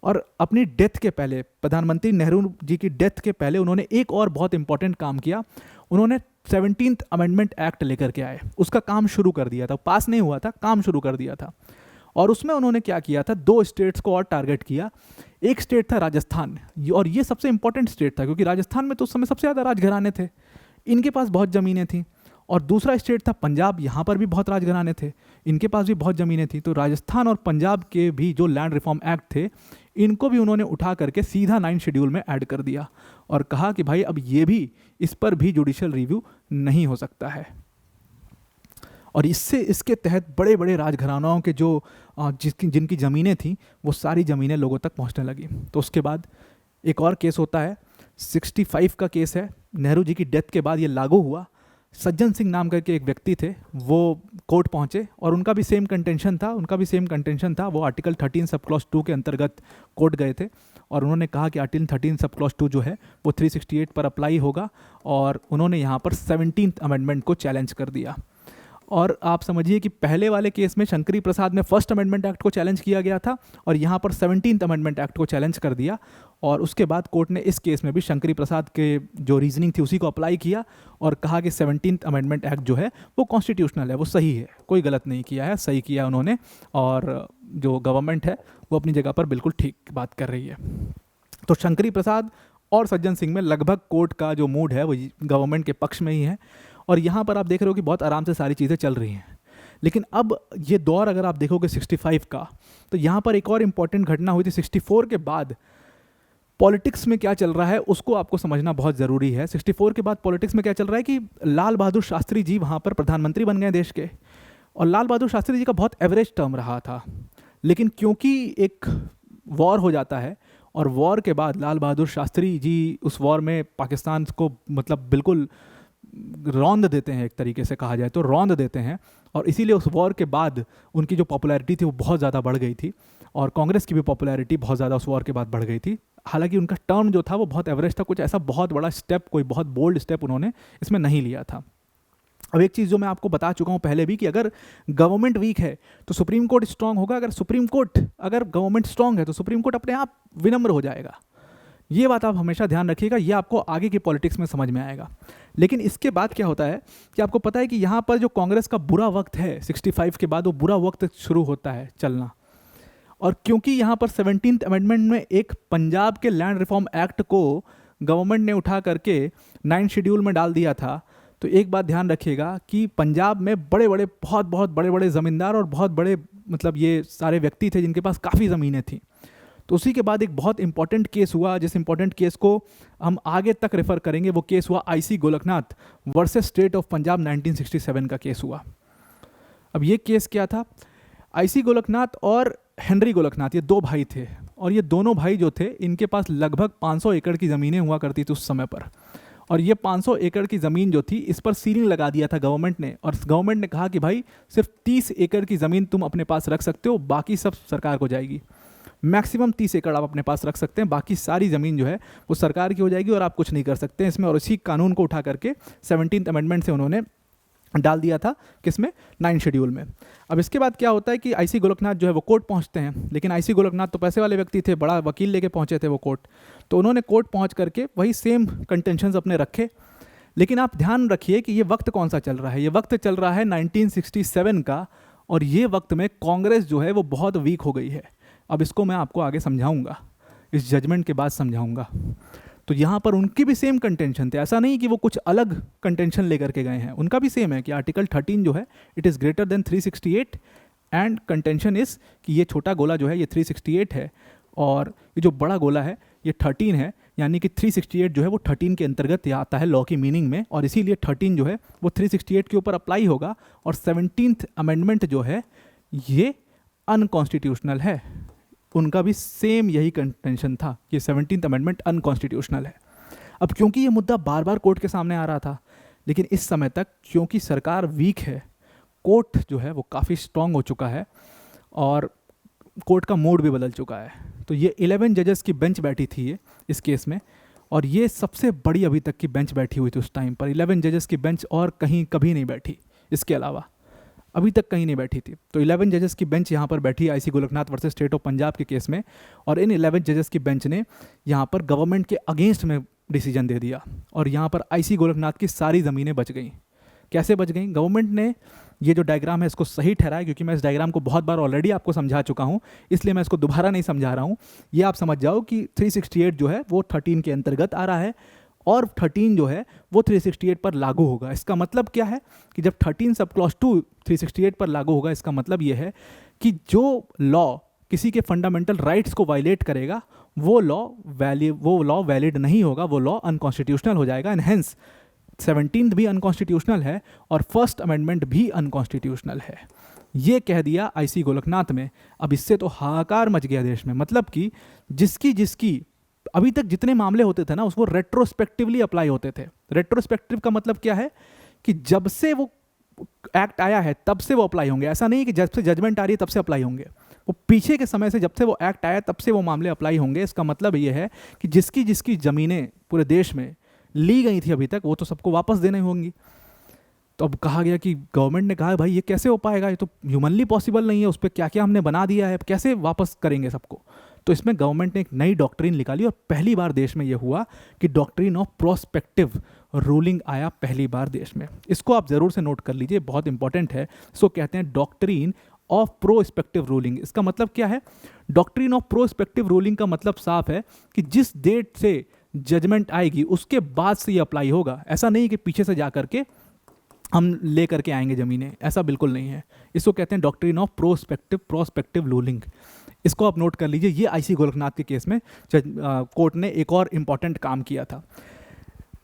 और अपनी डेथ के पहले, प्रधानमंत्री नेहरू जी की डेथ के पहले उन्होंने एक और बहुत इंपॉर्टेंट काम किया, उन्होंने 17th अमेंडमेंट एक्ट लेकर के आए, उसका काम शुरू कर दिया था, पास नहीं हुआ था, काम शुरू कर दिया था। और उसमें उन्होंने क्या किया था, 2 स्टेट्स को और टारगेट किया। एक स्टेट था राजस्थान, और ये सबसे इंपॉर्टेंट स्टेट था क्योंकि राजस्थान में तो उस समय सबसे ज़्यादा राजघराने थे, इनके पास बहुत ज़मीनें थीं। और दूसरा स्टेट था पंजाब, यहाँ पर भी बहुत राजघराने थे, इनके पास भी बहुत ज़मीनें थीं। तो राजस्थान और पंजाब के भी जो लैंड रिफॉर्म एक्ट थे, इनको भी उन्होंने उठा करके सीधा 9 शेड्यूल में ऐड कर दिया और कहा कि भाई अब ये भी, इस पर भी जुडिशियल रिव्यू नहीं हो सकता है। और इससे, इसके तहत बड़े बड़े राजघरानाओं के जो जिनकी ज़मीनें थीं, वो सारी ज़मीनें लोगों तक पहुंचने लगी। तो उसके बाद एक और केस होता है, 65 का केस है, नेहरू जी की डेथ के बाद ये लागू हुआ। सज्जन सिंह नाम करके एक व्यक्ति थे, वो कोर्ट पहुंचे और उनका भी सेम कंटेंशन था, वो आर्टिकल 13 सब क्लॉज 2 के अंतर्गत कोर्ट गए थे और उन्होंने कहा कि आर्टिकल 13 सब क्लॉज 2 जो है वो 368 पर अप्लाई होगा, और उन्होंने यहाँ पर 17th अमेंडमेंट को चैलेंज कर दिया। और आप समझिए कि पहले वाले केस में शंकरी प्रसाद में 1st अमेंडमेंट एक्ट को चैलेंज किया गया था और यहाँ पर 17th अमेंडमेंट एक्ट को चैलेंज कर दिया। और उसके बाद कोर्ट ने इस केस में भी शंकरी प्रसाद के जो रीजनिंग थी उसी को अप्लाई किया और कहा कि 17th अमेंडमेंट एक्ट जो है वो कॉन्स्टिट्यूशनल है, वो सही है, कोई गलत नहीं किया है, सही किया उन्होंने। और जो गवर्नमेंट है वो अपनी जगह पर बिल्कुल ठीक बात कर रही है। तो शंकरी प्रसाद और सज्जन सिंह में लगभग कोर्ट का जो मूड है वो गवर्नमेंट के पक्ष में ही है। और यहाँ पर आप देख रहे हो कि बहुत आराम से सारी चीज़ें चल रही हैं। लेकिन अब ये दौर अगर आप देखोगे 65 का, तो यहाँ पर एक और इम्पॉर्टेंट घटना हुई थी 64 के बाद। पॉलिटिक्स में क्या चल रहा है उसको आपको समझना बहुत ज़रूरी है। 64 के बाद पॉलिटिक्स में क्या चल रहा है कि लाल बहादुर शास्त्री जी वहाँ पर प्रधानमंत्री बन गए देश के, और लाल बहादुर शास्त्री जी का बहुत एवरेज टर्म रहा था। लेकिन क्योंकि एक वॉर हो जाता है और वॉर के बाद लाल बहादुर शास्त्री जी उस वॉर में पाकिस्तान को मतलब बिल्कुल रौंद देते हैं, एक तरीके से कहा जाए तो रौंद देते हैं, और इसीलिए उस वॉर के बाद उनकी जो पॉपुलैरिटी थी वो बहुत ज़्यादा बढ़ गई थी और कांग्रेस की भी पॉपुलैरिटी बहुत ज़्यादा उस वॉर के बाद बढ़ गई थी। हालांकि उनका टर्म जो था वो बहुत एवरेज था, कुछ ऐसा बहुत बड़ा स्टेप, कोई बहुत बोल्ड स्टेप उन्होंने इसमें नहीं लिया था। अब एक चीज़ जो मैं आपको बता चुका हूँ पहले भी कि अगर गवर्नमेंट वीक है तो सुप्रीम कोर्ट स्ट्रांग होगा, अगर गवर्नमेंट स्ट्रांग है तो सुप्रीम कोर्ट अपने आप विनम्र हो जाएगा। ये बात आप हमेशा ध्यान रखिएगा, ये आपको आगे की पॉलिटिक्स में समझ में आएगा। लेकिन इसके बाद क्या होता है कि आपको पता है कि यहाँ पर जो कांग्रेस का बुरा वक्त है 65 के बाद, वो बुरा वक्त शुरू होता है चलना। और क्योंकि यहाँ पर 17th अमेंडमेंट में एक पंजाब के लैंड रिफॉर्म एक्ट को गवर्नमेंट ने उठा करके 9 शेड्यूल में डाल दिया था, तो एक बात ध्यान रखिएगा कि पंजाब में बहुत बड़े बड़े ज़मींदार और बहुत बड़े मतलब ये सारे व्यक्ति थे जिनके पास काफ़ी ज़मीनें थीं। तो उसी के बाद एक बहुत इंपॉर्टेंट केस हुआ, जिस इंपॉर्टेंट केस को हम आगे तक रेफर करेंगे, वो केस हुआ IC Golaknath versus state of Punjab 1967 का केस हुआ। अब ये केस क्या था, आईसी गोलकनाथ और हेनरी गोलकनाथ ये 2 भाई थे, और ये दोनों भाई जो थे इनके पास लगभग 500 एकड़ की ज़मीनें हुआ करती थी उस समय पर। और ये 500 एकड़ की ज़मीन जो थी, इस पर सीलिंग लगा दिया था गवर्नमेंट ने, और गवर्नमेंट ने कहा कि भाई सिर्फ 30 एकड़ की ज़मीन तुम अपने पास रख सकते हो, बाकी सब सरकार को जाएगी। मैक्सिमम 30 एकड़ आप अपने पास रख सकते हैं, बाकी सारी ज़मीन जो है वो सरकार की हो जाएगी और आप कुछ नहीं कर सकते हैं इसमें। और इसी कानून को उठा करके 17th अमेंडमेंट से उन्होंने डाल दिया था किसमें, 9 शेड्यूल में। अब इसके बाद क्या होता है कि आईसी गोलकनाथ जो है वो कोर्ट पहुंचते हैं, लेकिन आईसी गोलकनाथ तो पैसे वाले व्यक्ति थे, बड़ा वकील लेके पहुंचे थे वो कोर्ट, तो उन्होंने कोर्ट पहुंच करके वही सेम कंटेंशंस अपने रखे। लेकिन आप ध्यान रखिए कि ये वक्त कौन सा चल रहा है, ये वक्त चल रहा है 1967 का, और ये वक्त में कांग्रेस जो है वो बहुत वीक हो गई है। अब इसको मैं आपको आगे समझाऊंगा, इस जजमेंट के बाद समझाऊंगा। तो यहाँ पर उनकी भी सेम कंटेंशन थे, ऐसा नहीं कि वो कुछ अलग कंटेंशन लेकर के गए हैं, उनका भी सेम है कि आर्टिकल 13 जो है it is greater than 368 and contention is कि ये छोटा गोला जो है ये 368 है और ये जो बड़ा गोला है ये 13 है, यानी कि 368 जो है वो 13 के अंतर्गत आता है लॉ की मीनिंग में, और इसीलिए 13 जो है वो 368 के ऊपर अप्लाई होगा। और 17th अमेंडमेंट जो है ये अनकॉन्स्टिट्यूशनल है, उनका भी सेम यही कंटेंशन था कि 17th अमेंडमेंट अनकॉन्स्टिट्यूशनल है। अब क्योंकि ये मुद्दा बार बार कोर्ट के सामने आ रहा था, लेकिन इस समय तक क्योंकि सरकार वीक है, कोर्ट जो है वो काफ़ी स्ट्रांग हो चुका है और कोर्ट का मोड भी बदल चुका है। तो ये 11 जजेस की बेंच बैठी थी ये इस केस में, और ये सबसे बड़ी अभी तक की बेंच बैठी हुई थी उस टाइम पर। 11 जजेस की बेंच और कहीं कभी नहीं बैठी, इसके अलावा अभी तक कहीं नहीं बैठी थी। तो 11 जजेस की बेंच यहाँ पर बैठी IC Golaknath versus state of Punjab के केस में, और इन 11 जजेस की बेंच ने यहाँ पर गवर्नमेंट के अगेंस्ट में डिसीजन दे दिया, और यहाँ पर आईसी गोलकनाथ की सारी ज़मीनें बच गई। कैसे बच गई? गवर्नमेंट ने ये जो डायग्राम है इसको सही ठहराया, क्योंकि मैं इस डायग्राम को बहुत बार ऑलरेडी आपको समझा चुका हूँ, इसलिए मैं इसको दोबारा नहीं समझा रहा हूँ। ये आप समझ जाओ कि 368 जो है वो 13 के अंतर्गत आ रहा है, और 13 जो है वो 368 पर लागू होगा। इसका मतलब क्या है कि जब 13 सब क्लॉज 2 368 पर लागू होगा, इसका मतलब ये है कि जो लॉ किसी के फंडामेंटल राइट्स को वायलेट करेगा वो लॉ वैलिड नहीं होगा, वो लॉ अनकॉन्स्टिट्यूशनल हो जाएगा। एंड हेंस 17th भी अनकॉन्स्टिट्यूशनल है और फर्स्ट अमेंडमेंट भी अनकॉन्स्टिट्यूशनल है। ये कह दिया आईसी गोलकनाथ में। अब इससे तो हाहाकार मच गया देश में, मतलब कि जिसकी अभी तक जितने मामले होते थे ना उसको रेट्रोस्पेक्टिवली अप्लाई होते थे। रेट्रोस्पेक्टिव का मतलब क्या है कि जब से वो एक्ट आया है तब से वो अप्लाई होंगे। ऐसा नहीं है कि जब से जजमेंट आ रही है तब से अप्लाई होंगे, वो पीछे के समय से जब से वो एक्ट आया तब से वो मामले अप्लाई होंगे। इसका मतलब ये है कि जिसकी ज़मीनें पूरे देश में ली गई थी अभी तक, वो तो सबको वापस देने होंगी। तो अब कहा गया कि गवर्नमेंट ने कहा भाई ये कैसे हो पाएगा, ये तो ह्यूमनली पॉसिबल नहीं है, उस पर क्या क्या हमने बना दिया है, कैसे वापस करेंगे सबको। तो इसमें गवर्नमेंट ने एक नई डॉक्ट्रिन निकाली, और पहली बार देश में ये हुआ कि डॉक्ट्रिन ऑफ प्रोस्पेक्टिव रूलिंग आया पहली बार देश में। इसको आप ज़रूर से नोट कर लीजिए, बहुत इंपॉर्टेंट है। इसको कहते हैं डॉक्ट्रिन ऑफ प्रोस्पेक्टिव रूलिंग। इसका मतलब क्या है? डॉक्ट्रिन ऑफ प्रोस्पेक्टिव रूलिंग का मतलब साफ है कि जिस डेट से जजमेंट आएगी उसके बाद से ये अप्लाई होगा। ऐसा नहीं कि पीछे से जा करके हम ले करके आएंगे ज़मीनें, ऐसा बिल्कुल नहीं है। इसको कहते हैं डॉक्ट्रिन ऑफ प्रोस्पेक्टिव रूलिंग। इसको आप नोट कर लीजिए। ये आईसी गोरखनाथ के केस में कोर्ट ने एक और इम्पॉर्टेंट काम किया था।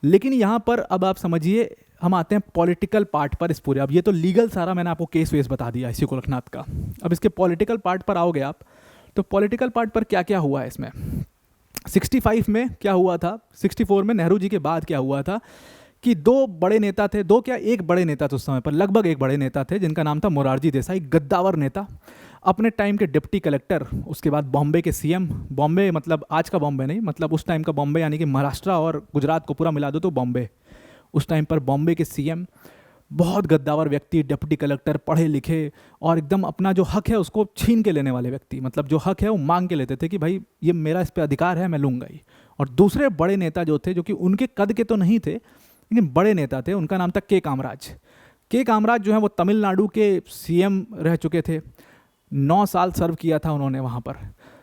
लेकिन यहाँ पर अब आप समझिए, हम आते हैं पॉलिटिकल पार्ट पर इस पूरे। अब ये तो लीगल सारा मैंने आपको केस वेस बता दिया आईसी गोरखनाथ का। अब इसके पॉलिटिकल पार्ट पर आओगे आप, तो पॉलिटिकल पार्ट पर क्या क्या हुआ है इसमें। 65 में क्या हुआ था, 64 में नेहरू जी के बाद क्या हुआ था कि दो बड़े नेता थे, दो क्या एक बड़े नेता थे उस समय पर, लगभग एक बड़े नेता थे, जिनका नाम था मोरारजी देसाई। गद्दावर नेता, अपने टाइम के डिप्टी कलेक्टर, उसके बाद बॉम्बे के सीएम। बॉम्बे मतलब आज का बॉम्बे नहीं, मतलब उस टाइम का बॉम्बे यानी कि महाराष्ट्र और गुजरात को पूरा मिला दो तो बॉम्बे। उस टाइम पर बॉम्बे के सीएम, बहुत गद्दावर व्यक्ति, डिप्टी कलेक्टर, पढ़े लिखे, और एकदम अपना जो हक है उसको छीन के लेने वाले व्यक्ति। मतलब जो हक है वो मांग के लेते थे कि भाई ये मेरा इस पर अधिकार है, मैं लूँगा ही। और दूसरे बड़े नेता जो थे, जो कि उनके कद के तो नहीं थे लेकिन बड़े नेता थे, उनका नाम था के कामराज। के कामराज जो है वो तमिलनाडु के सीएम रह चुके थे, 9 साल सर्व किया था उन्होंने वहाँ पर।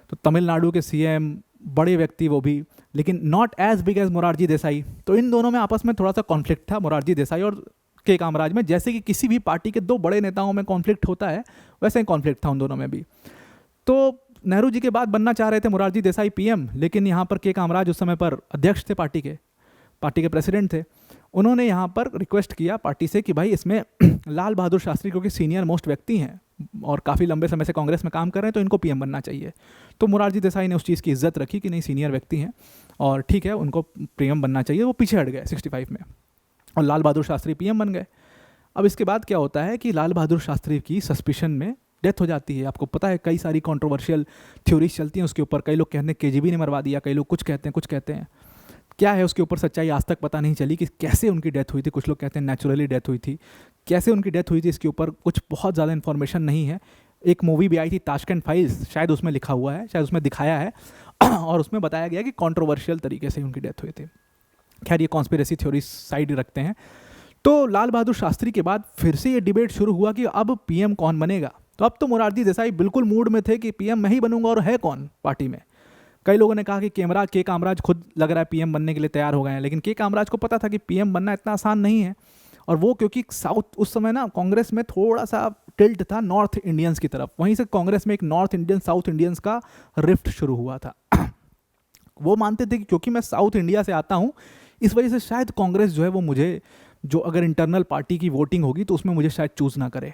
तो तमिलनाडु के सीएम, बड़े व्यक्ति वो भी, लेकिन not as big as Morarji Desai. तो इन दोनों में आपस में थोड़ा सा कॉन्फ्लिक्ट था, मोरारजी देसाई और के कामराज में। जैसे कि किसी भी पार्टी के दो बड़े नेताओं में कॉन्फ्लिक्ट होता है, वैसे ही कॉन्फ्लिक्ट था उन दोनों में भी। तो नेहरू जी के बाद बनना चाह रहे थे मोरारजी देसाई पीएम, लेकिन यहाँ पर के कामराज उस समय पर अध्यक्ष थे, पार्टी के प्रेसिडेंट थे। उन्होंने यहाँ पर रिक्वेस्ट किया पार्टी से कि भाई इसमें लाल बहादुर शास्त्री क्योंकि सीनियर मोस्ट व्यक्ति हैं और काफ़ी लंबे समय से कांग्रेस में काम कर रहे हैं, तो इनको पीएम बनना चाहिए। तो मोरारजी देसाई ने उस चीज़ की इज्जत रखी कि नहीं, सीनियर व्यक्ति हैं और ठीक है, उनको पीएम बनना चाहिए। वो पीछे हट गए 65 में, और लाल बहादुर शास्त्री पीएम बन गए। अब इसके बाद क्या होता है कि लाल बहादुर शास्त्री की सस्पिशन में डेथ हो जाती है। आपको पता है कई सारी कंट्रोवर्शियल थ्योरीज चलती हैं उसके ऊपर। कई लोग कहते हैं केजीबी ने मरवा दिया, कई लोग कुछ कहते हैं। क्या है उसके ऊपर सच्चाई आज तक पता नहीं चली कि कैसे उनकी डेथ हुई थी। कुछ लोग कहते हैं नेचुरली डेथ हुई थी, कैसे उनकी डेथ हुई थी इसके ऊपर कुछ बहुत ज़्यादा इन्फॉर्मेशन नहीं है। एक मूवी भी आई थी ताशकंद फाइल्स, शायद उसमें लिखा हुआ है, शायद उसमें दिखाया है और उसमें बताया गया कि कंट्रोवर्शियल तरीके से उनकी डेथ हुई थी। खैर ये कॉन्स्पिरेसी थ्योरी साइड रखते हैं। तो लाल बहादुर शास्त्री के बाद फिर से ये डिबेट शुरू हुआ कि अब पीएम कौन बनेगा। तो अब तो मोरारजी देसाई बिल्कुल मूड में थे कि पीएम मैं ही बनूंगा, और है कौन पार्टी में। कई लोगों ने कहा कि के कामराज खुद लग रहा है पीएम बनने के लिए तैयार हो गए हैं, लेकिन के कामराज को पता था कि पीएम बनना इतना आसान नहीं है। और वो क्योंकि साउथ उस समय ना कांग्रेस में थोड़ा सा टिल्ट था नॉर्थ इंडियंस की तरफ, वहीं से कांग्रेस में एक नॉर्थ इंडियन साउथ इंडियंस का रिफ्ट शुरू हुआ था। वो मानते थे कि क्योंकि मैं साउथ इंडिया से आता हूँ, इस वजह से शायद कांग्रेस जो है वो मुझे, जो अगर इंटरनल पार्टी की वोटिंग होगी तो उसमें मुझे शायद चूज़ ना करे।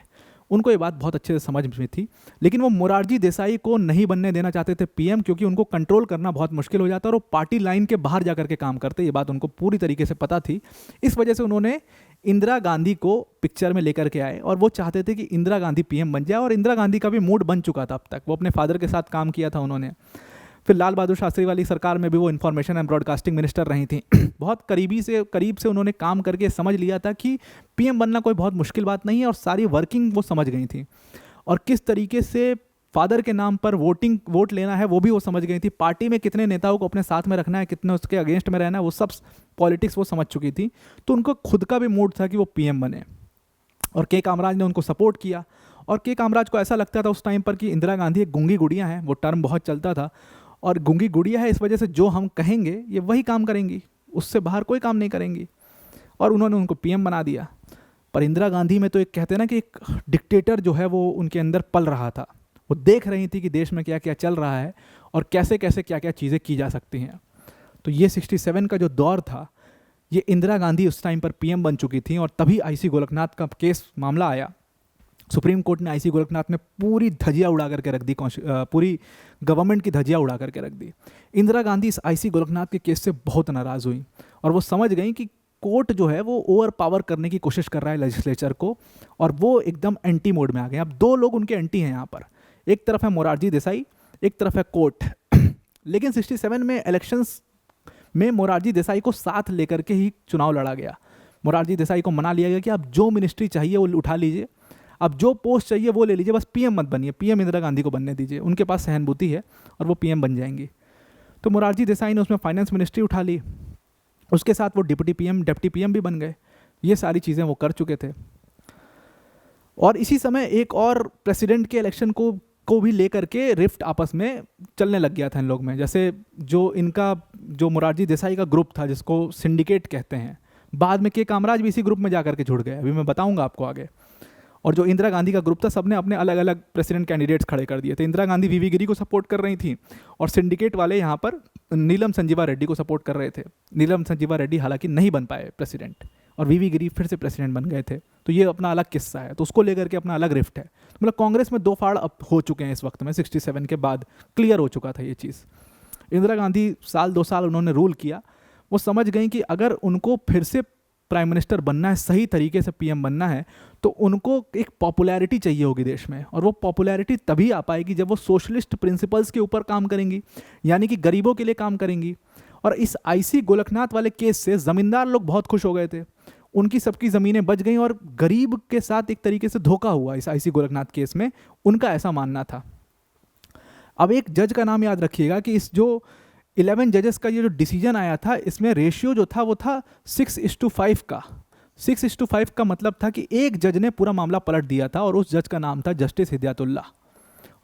उनको ये बात बहुत अच्छे से समझ में थी, लेकिन वो मोरारजी देसाई को नहीं बनने देना चाहते थे पीएम, क्योंकि उनको कंट्रोल करना बहुत मुश्किल हो जाता और वो पार्टी लाइन के बाहर जा करके काम करते, ये बात उनको पूरी तरीके से पता थी। इस वजह से उन्होंने इंदिरा गांधी को पिक्चर में लेकर के आए और वो चाहते थे कि इंदिरा गांधी पीएम बन जाए, और इंदिरा गांधी का भी मूड बन चुका था अब तक, वो अपने फादर के साथ काम किया था उन्होंने। फिर लाल बहादुर शास्त्री वाली सरकार में भी वो इन्फॉर्मेशन एंड ब्रॉडकास्टिंग मिनिस्टर रही थी। बहुत करीब से उन्होंने काम करके समझ लिया था कि पीएम बनना कोई बहुत मुश्किल बात नहीं है, और सारी वर्किंग वो समझ गई थी, और किस तरीके से फादर के नाम पर वोट लेना है वो भी वो समझ गई थी। पार्टी में कितने नेताओं को अपने साथ में रखना है, कितने उसके अगेंस्ट में रहना है, वो सब पॉलिटिक्स वो समझ चुकी थी। तो उनको खुद का भी मूड था कि वो पीएम बने, और के कामराज ने उनको सपोर्ट किया। और के कामराज को ऐसा लगता था उस टाइम पर कि इंदिरा गांधी एक गूंगी गुड़िया है, वो टर्म बहुत चलता था, और गूंगी गुड़िया है इस वजह से जो हम कहेंगे ये वही काम करेंगी, उससे बाहर कोई काम नहीं करेंगी, और उन्होंने उनको पीएम बना दिया। पर इंदिरा गांधी में तो एक कहते हैं ना कि एक डिक्टेटर जो है वो उनके अंदर पल रहा था। वो देख रही थी कि देश में क्या क्या चल रहा है और कैसे कैसे क्या क्या चीज़ें की जा सकती हैं। तो ये 67 का जो दौर था, ये इंदिरा गांधी उस टाइम पर पीएम बन चुकी थी, और तभी आईसी गोरखनाथ का केस मामला आया। सुप्रीम कोर्ट ने आईसी गोरखनाथ में पूरी धजिया उड़ा करके रख दी, पूरी गवर्नमेंट की धजिया उड़ा करके रख दी। इंदिरा गांधी इस आईसी गोरखनाथ के केस से बहुत नाराज़ हुई, और वो समझ गई कि कोर्ट जो है वो ओवर पावर करने की कोशिश कर रहा है लेजिस्लेचर को, और वो एकदम एंटी मोड में आ गए। अब दो लोग उनके एंटी हैं यहाँ पर, एक तरफ है मोरारजी देसाई, एक तरफ है कोर्ट। लेकिन 67 में इलेक्शंस में मोरारजी देसाई को साथ लेकर के ही चुनाव लड़ा गया। मोरारजी देसाई को मना लिया गया कि आप जो मिनिस्ट्री चाहिए वो उठा लीजिए, अब जो पोस्ट चाहिए वो ले लीजिए, बस पीएम मत बनिए, पीएम इंदिरा गांधी को बनने दीजिए, उनके पास सहानुभूति है और वो पीएम बन जाएंगी। तो मोरारजी देसाई ने उसमें फाइनेंस मिनिस्ट्री उठा ली, उसके साथ वो डिप्टी पीएम भी बन गए। ये सारी चीज़ें वो कर चुके थे। और इसी समय एक और प्रेसिडेंट के इलेक्शन को भी लेकर के रिफ्ट आपस में चलने लग गया था इन लोग में। जैसे जो मोरारजी देसाई का ग्रुप था, जिसको सिंडिकेट कहते हैं, बाद में के कामराज भी इसी ग्रुप में जाकर के जुड़ गए, अभी मैं बताऊंगा आपको आगे। और जो इंदिरा गांधी का ग्रुप था, सबने अपने अलग अलग प्रेसिडेंट कैंडिडेट्स खड़े कर दिए थे। इंदिरा गांधी वीवी गिरी को सपोर्ट कर रही थी, और सिंडिकेट वाले यहाँ पर नीलम संजीवा रेड्डी को सपोर्ट कर रहे थे। नीलम संजीवा रेड्डी हालांकि नहीं बन पाए प्रेसिडेंट, और वीवी गिरी फिर से प्रेसिडेंट बन गए थे। तो ये अपना अलग किस्सा है, तो उसको लेकर के अपना अलग रिफ्ट है। तो मतलब कांग्रेस में दो फाड़ अब हो चुके हैं इस वक्त में, 67 के बाद क्लियर हो चुका था ये चीज़। इंदिरा गांधी 2 साल उन्होंने रूल किया। वो समझ गई कि अगर उनको फिर से प्राइम मिनिस्टर बनना है, सही तरीके से पीएम बनना है, तो उनको एक पॉपुलैरिटी चाहिए होगी देश में। और वो पॉपुलैरिटी तभी आ पाएगी जब वो सोशलिस्ट प्रिंसिपल्स के ऊपर काम करेंगी, यानी कि गरीबों के लिए काम करेंगी। और इस आईसी गोरखनाथ वाले केस से ज़मींदार लोग बहुत खुश हो गए थे, उनकी सबकी ज़मीनें बच गईं, और गरीब के साथ एक तरीके से धोखा हुआ इस आईसी गोरखनाथ केस में, उनका ऐसा मानना था। अब एक जज का नाम याद रखिएगा कि इस जो 11 जजेस का ये जो डिसीजन आया था, इसमें रेशियो जो था वो था 6:5 का। 6:5 का मतलब था कि एक जज ने पूरा मामला पलट दिया था, और उस जज का नाम था जस्टिस हिदायतुल्ला।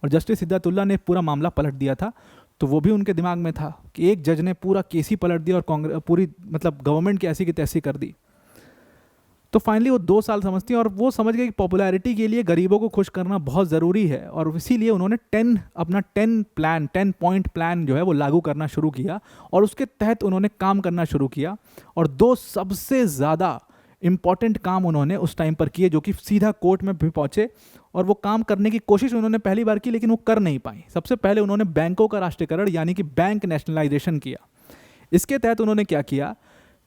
और जस्टिस हिदायतुल्ला ने पूरा मामला पलट दिया था। तो वो भी उनके दिमाग में था कि एक जज ने पूरा केस ही पलट दिया, और कांग्रेस पूरी मतलब गवर्नमेंट की ऐसी की तैसी कर दी। तो फाइनली वो 2 साल समझती हैं, और वो समझ गए कि पॉपुलैरिटी के लिए गरीबों को खुश करना बहुत ज़रूरी है, और इसीलिए उन्होंने 10 पॉइंट प्लान जो है वो लागू करना शुरू किया, और उसके तहत उन्होंने काम करना शुरू किया। और 2 सबसे ज़्यादा इम्पॉर्टेंट काम उन्होंने उस टाइम पर किए, जो कि सीधा कोर्ट में भी पहुँचे, और वो काम करने की कोशिश उन्होंने पहली बार की, लेकिन वो कर नहीं पाई। सबसे पहले उन्होंने बैंकों का राष्ट्रीयकरण, यानी कि बैंक नेशनलाइजेशन किया। इसके तहत उन्होंने क्या किया